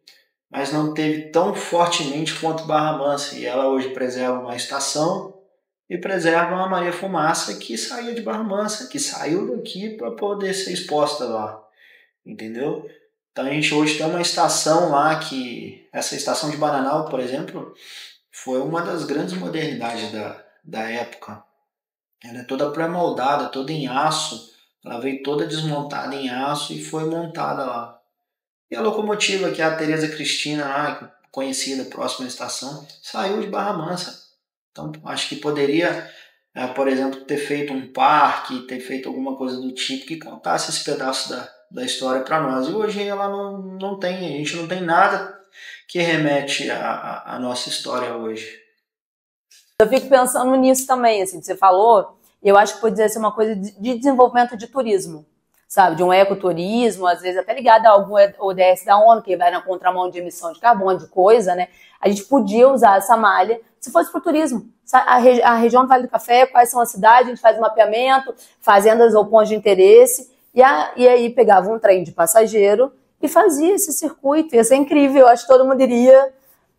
mas não teve tão fortemente quanto Barra Mansa, e ela hoje preserva uma estação e preserva uma Maria Fumaça que saía de Barra Mansa, que saiu daqui para poder ser exposta lá, entendeu? Então a gente hoje tem uma estação lá essa estação de Bananal, por exemplo, foi uma das grandes modernidades da época. Ela é toda pré-moldada, toda em aço, ela veio toda desmontada em aço e foi montada lá. E a locomotiva, que é a Tereza Cristina, lá, conhecida, próxima à estação, saiu de Barra Mansa. Então acho que poderia, por exemplo, ter feito um parque, ter feito alguma coisa do tipo que contasse esse pedaço da história para nós. E hoje ela não tem, a gente não tem nada que remete à nossa história hoje. Eu fico pensando nisso também, assim, que você falou, eu acho que poderia ser uma coisa de desenvolvimento de turismo, sabe, de um ecoturismo, às vezes até ligado a algum ODS da ONU, que vai na contramão de emissão de carbono, de coisa, né? A gente podia usar essa malha se fosse para o turismo. A região do Vale do Café, quais são as cidades, a gente faz um mapeamento, fazendas ou pontos de interesse, e aí pegava um trem de passageiro e fazia esse circuito. Ia ser incrível, eu acho que todo mundo iria.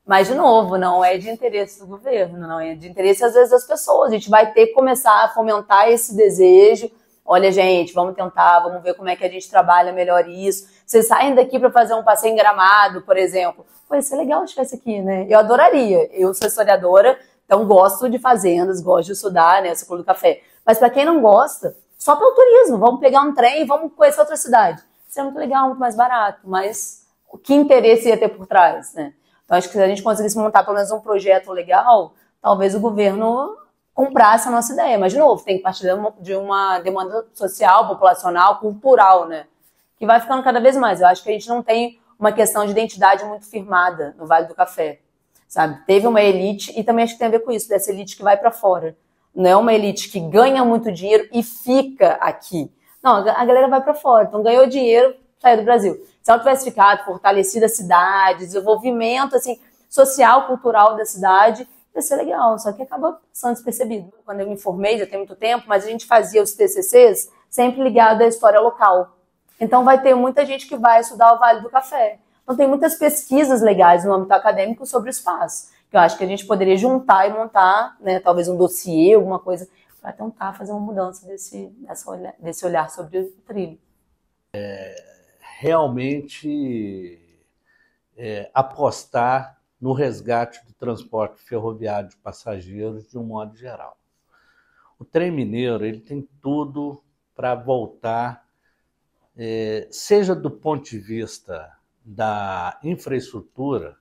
Mas, de novo, não é de interesse do governo, não é de interesse, às vezes, das pessoas. A gente vai ter que começar a fomentar esse desejo. Olha, gente, vamos tentar, vamos ver como é que a gente trabalha melhor isso. Vocês saem daqui para fazer um passeio em Gramado, por exemplo. Pô, ia ser legal se estivesse aqui, né? Eu adoraria. Eu sou historiadora, então gosto de fazendas, gosto de estudar, né? Eu sou Clube do Café. Mas para quem não gosta, só pelo turismo. Vamos pegar um trem e vamos conhecer outra cidade. Isso é muito legal, muito mais barato. Mas que interesse ia ter por trás, né? Então, acho que se a gente conseguisse montar pelo menos um projeto legal, talvez o governo comprasse a nossa ideia. Mas, de novo, tem que partir de uma demanda social, populacional, cultural, né? Que vai ficando cada vez mais. Eu acho que a gente não tem uma questão de identidade muito firmada no Vale do Café, sabe? Teve uma elite, e também acho que tem a ver com isso, dessa elite que vai para fora. Não é uma elite que ganha muito dinheiro e fica aqui. Não, a galera vai para fora. Então, ganhou dinheiro, saiu do Brasil. Se ela tivesse ficado, fortalecida a cidade, desenvolvimento assim, social, cultural da cidade, ia ser legal, só que acaba sendo despercebido. Quando eu me formei, já tem muito tempo, mas a gente fazia os TCCs sempre ligado à história local. Então vai ter muita gente que vai estudar o Vale do Café. Então tem muitas pesquisas legais no âmbito acadêmico sobre o espaço, que eu acho que a gente poderia juntar e montar, né, talvez um dossiê, alguma coisa, para tentar fazer uma mudança desse olhar sobre o trilho. Realmente apostar no resgate do transporte ferroviário de passageiros de um modo geral. O trem mineiro ele tem tudo para voltar, seja do ponto de vista da infraestrutura,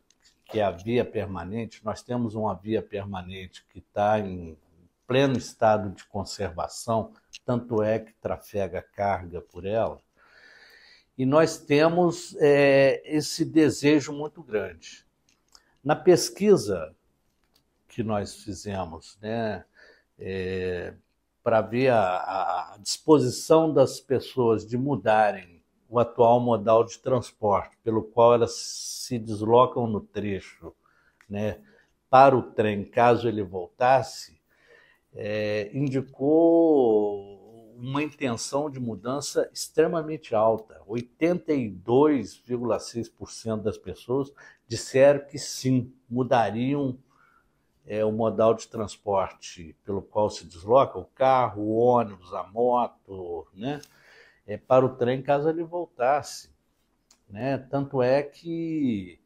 que é a via permanente. Nós temos uma via permanente que está em pleno estado de conservação, tanto é que trafega carga por ela, e nós temos esse desejo muito grande. Na pesquisa que nós fizemos, né, para ver a disposição das pessoas de mudarem o atual modal de transporte, pelo qual elas se deslocam no trecho, né, para o trem, caso ele voltasse, indicou uma intenção de mudança extremamente alta. 82,6% das pessoas disseram que sim, mudariam o modal de transporte pelo qual se desloca, o carro, o ônibus, a moto, né, para o trem, caso ele voltasse. Né? Tanto é que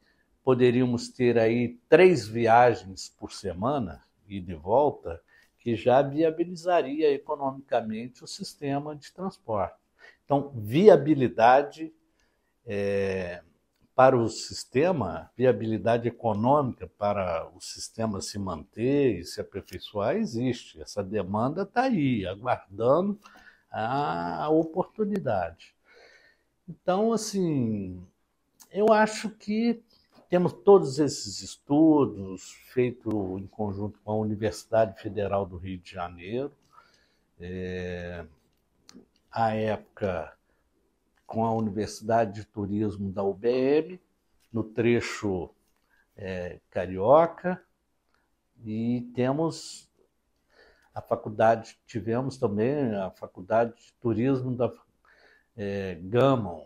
poderíamos ter aí 3 viagens por semana, ida e volta, que já viabilizaria economicamente o sistema de transporte. Então, viabilidade para o sistema, viabilidade econômica para o sistema se manter e se aperfeiçoar existe. Essa demanda está aí, aguardando a oportunidade. Então, assim, eu acho que temos todos esses estudos feitos em conjunto com a Universidade Federal do Rio de Janeiro, à época com a Universidade de Turismo da UBM, no trecho carioca, e tivemos também a Faculdade de Turismo da Gama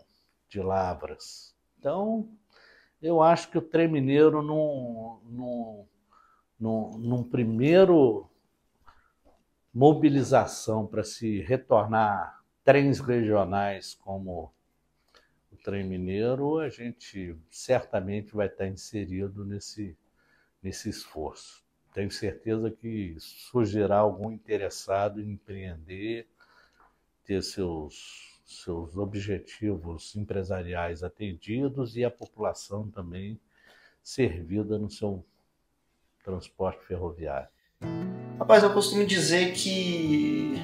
de Lavras. Então, eu acho que o trem mineiro, num primeiro mobilização para se retornar trens regionais como o trem mineiro, a gente certamente vai estar inserido nesse esforço. Tenho certeza que surgirá algum interessado em empreender, ter seus objetivos empresariais atendidos e a população também servida no seu transporte ferroviário. Rapaz, eu costumo dizer que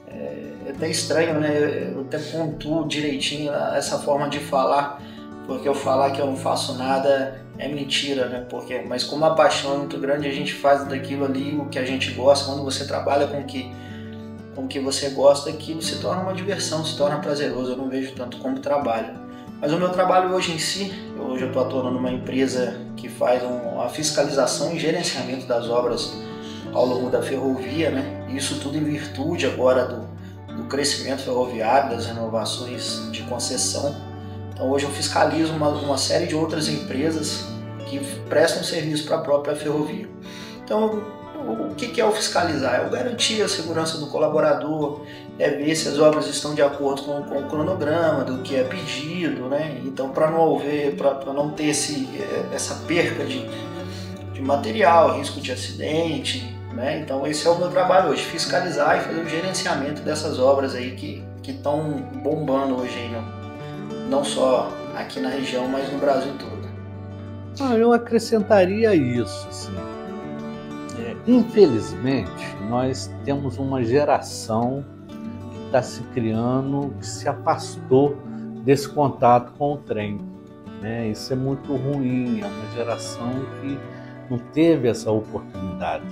é até estranho, né? Eu até pontuo direitinho essa forma de falar, porque eu falar que eu não faço nada é mentira, né? Mas como a paixão é muito grande, a gente faz daquilo ali o que a gente gosta. Quando você trabalha com o que você gosta, aquilo se torna uma diversão, se torna prazeroso. Eu não vejo tanto como trabalho. Mas o meu trabalho hoje em si, hoje eu estou atuando numa empresa que faz a fiscalização e gerenciamento das obras ao longo da ferrovia, né? Isso tudo em virtude agora do crescimento ferroviário, das renovações de concessão. Então hoje eu fiscalizo uma série de outras empresas que prestam serviço para a própria ferrovia. Então, o que é o fiscalizar? É o garantir a segurança do colaborador, ver se as obras estão de acordo com o cronograma, do que é pedido, né? Então, para não ter essa perca de material, risco de acidente, né? Então, esse é o meu trabalho hoje, fiscalizar e fazer o gerenciamento dessas obras aí que estão bombando hoje aí, não só aqui na região, mas no Brasil todo. Eu acrescentaria isso, assim. Infelizmente, nós temos uma geração que está se criando, que se afastou desse contato com o trem, né? Isso é muito ruim, é uma geração que não teve essa oportunidade.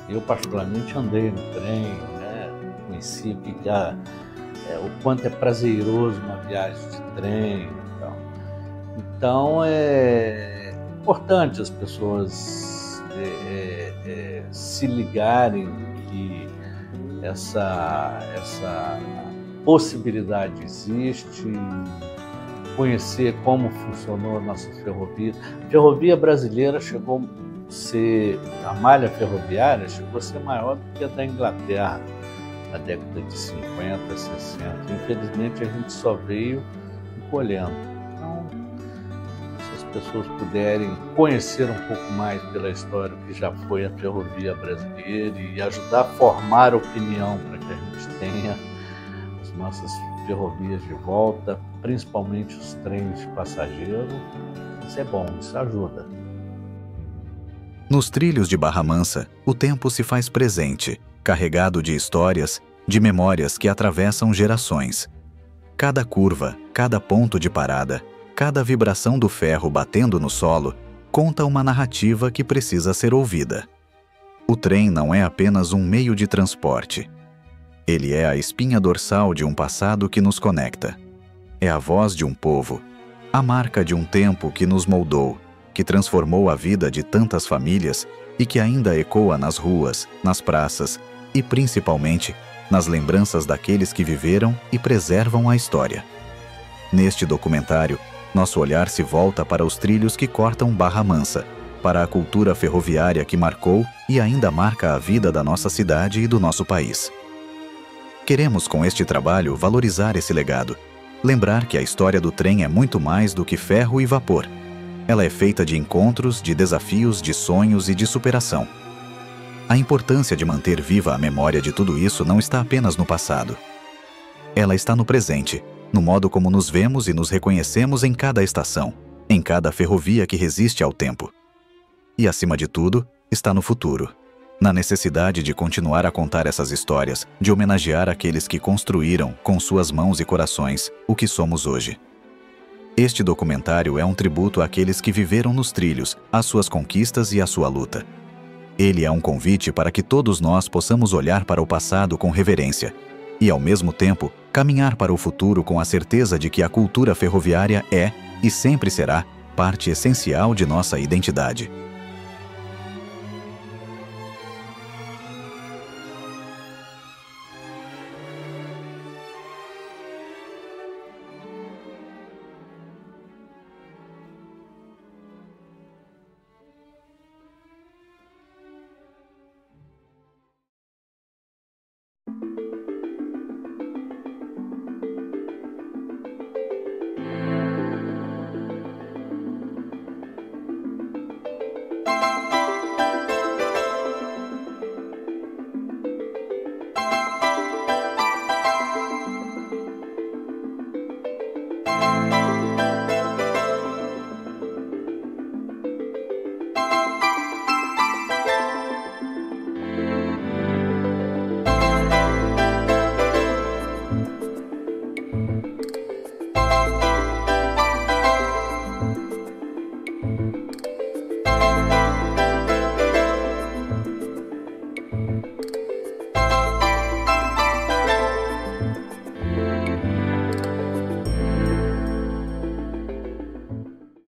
Eu, particularmente, andei no trem, né? Conheci o quanto é prazeroso uma viagem de trem e tal. Então, é importante as pessoas se ligarem que essa possibilidade existe, conhecer como funcionou a nossa ferrovia. A ferrovia brasileira chegou a malha ferroviária chegou a ser maior do que a da Inglaterra na década de 50, 60. Infelizmente, a gente só veio encolhendo. Então, se as pessoas puderem conhecer um pouco mais pela história que já foi a ferrovia brasileira e ajudar a formar opinião para que a gente tenha as nossas ferrovias de volta, principalmente os trens de passageiro, isso é bom, isso ajuda. Nos trilhos de Barra Mansa, o tempo se faz presente, carregado de histórias, de memórias que atravessam gerações. Cada curva, cada ponto de parada, cada vibração do ferro batendo no solo, conta uma narrativa que precisa ser ouvida. O trem não é apenas um meio de transporte. Ele é a espinha dorsal de um passado que nos conecta. É a voz de um povo, a marca de um tempo que nos moldou, que transformou a vida de tantas famílias e que ainda ecoa nas ruas, nas praças e, principalmente, nas lembranças daqueles que viveram e preservam a história. Neste documentário, nosso olhar se volta para os trilhos que cortam Barra Mansa, para a cultura ferroviária que marcou e ainda marca a vida da nossa cidade e do nosso país. Queremos, com este trabalho, valorizar esse legado, lembrar que a história do trem é muito mais do que ferro e vapor. Ela é feita de encontros, de desafios, de sonhos e de superação. A importância de manter viva a memória de tudo isso não está apenas no passado. Ela está no presente, no modo como nos vemos e nos reconhecemos em cada estação, em cada ferrovia que resiste ao tempo. E, acima de tudo, está no futuro, na necessidade de continuar a contar essas histórias, de homenagear aqueles que construíram, com suas mãos e corações, o que somos hoje. Este documentário é um tributo àqueles que viveram nos trilhos, às suas conquistas e à sua luta. Ele é um convite para que todos nós possamos olhar para o passado com reverência e, ao mesmo tempo, caminhar para o futuro com a certeza de que a cultura ferroviária é, e sempre será, parte essencial de nossa identidade.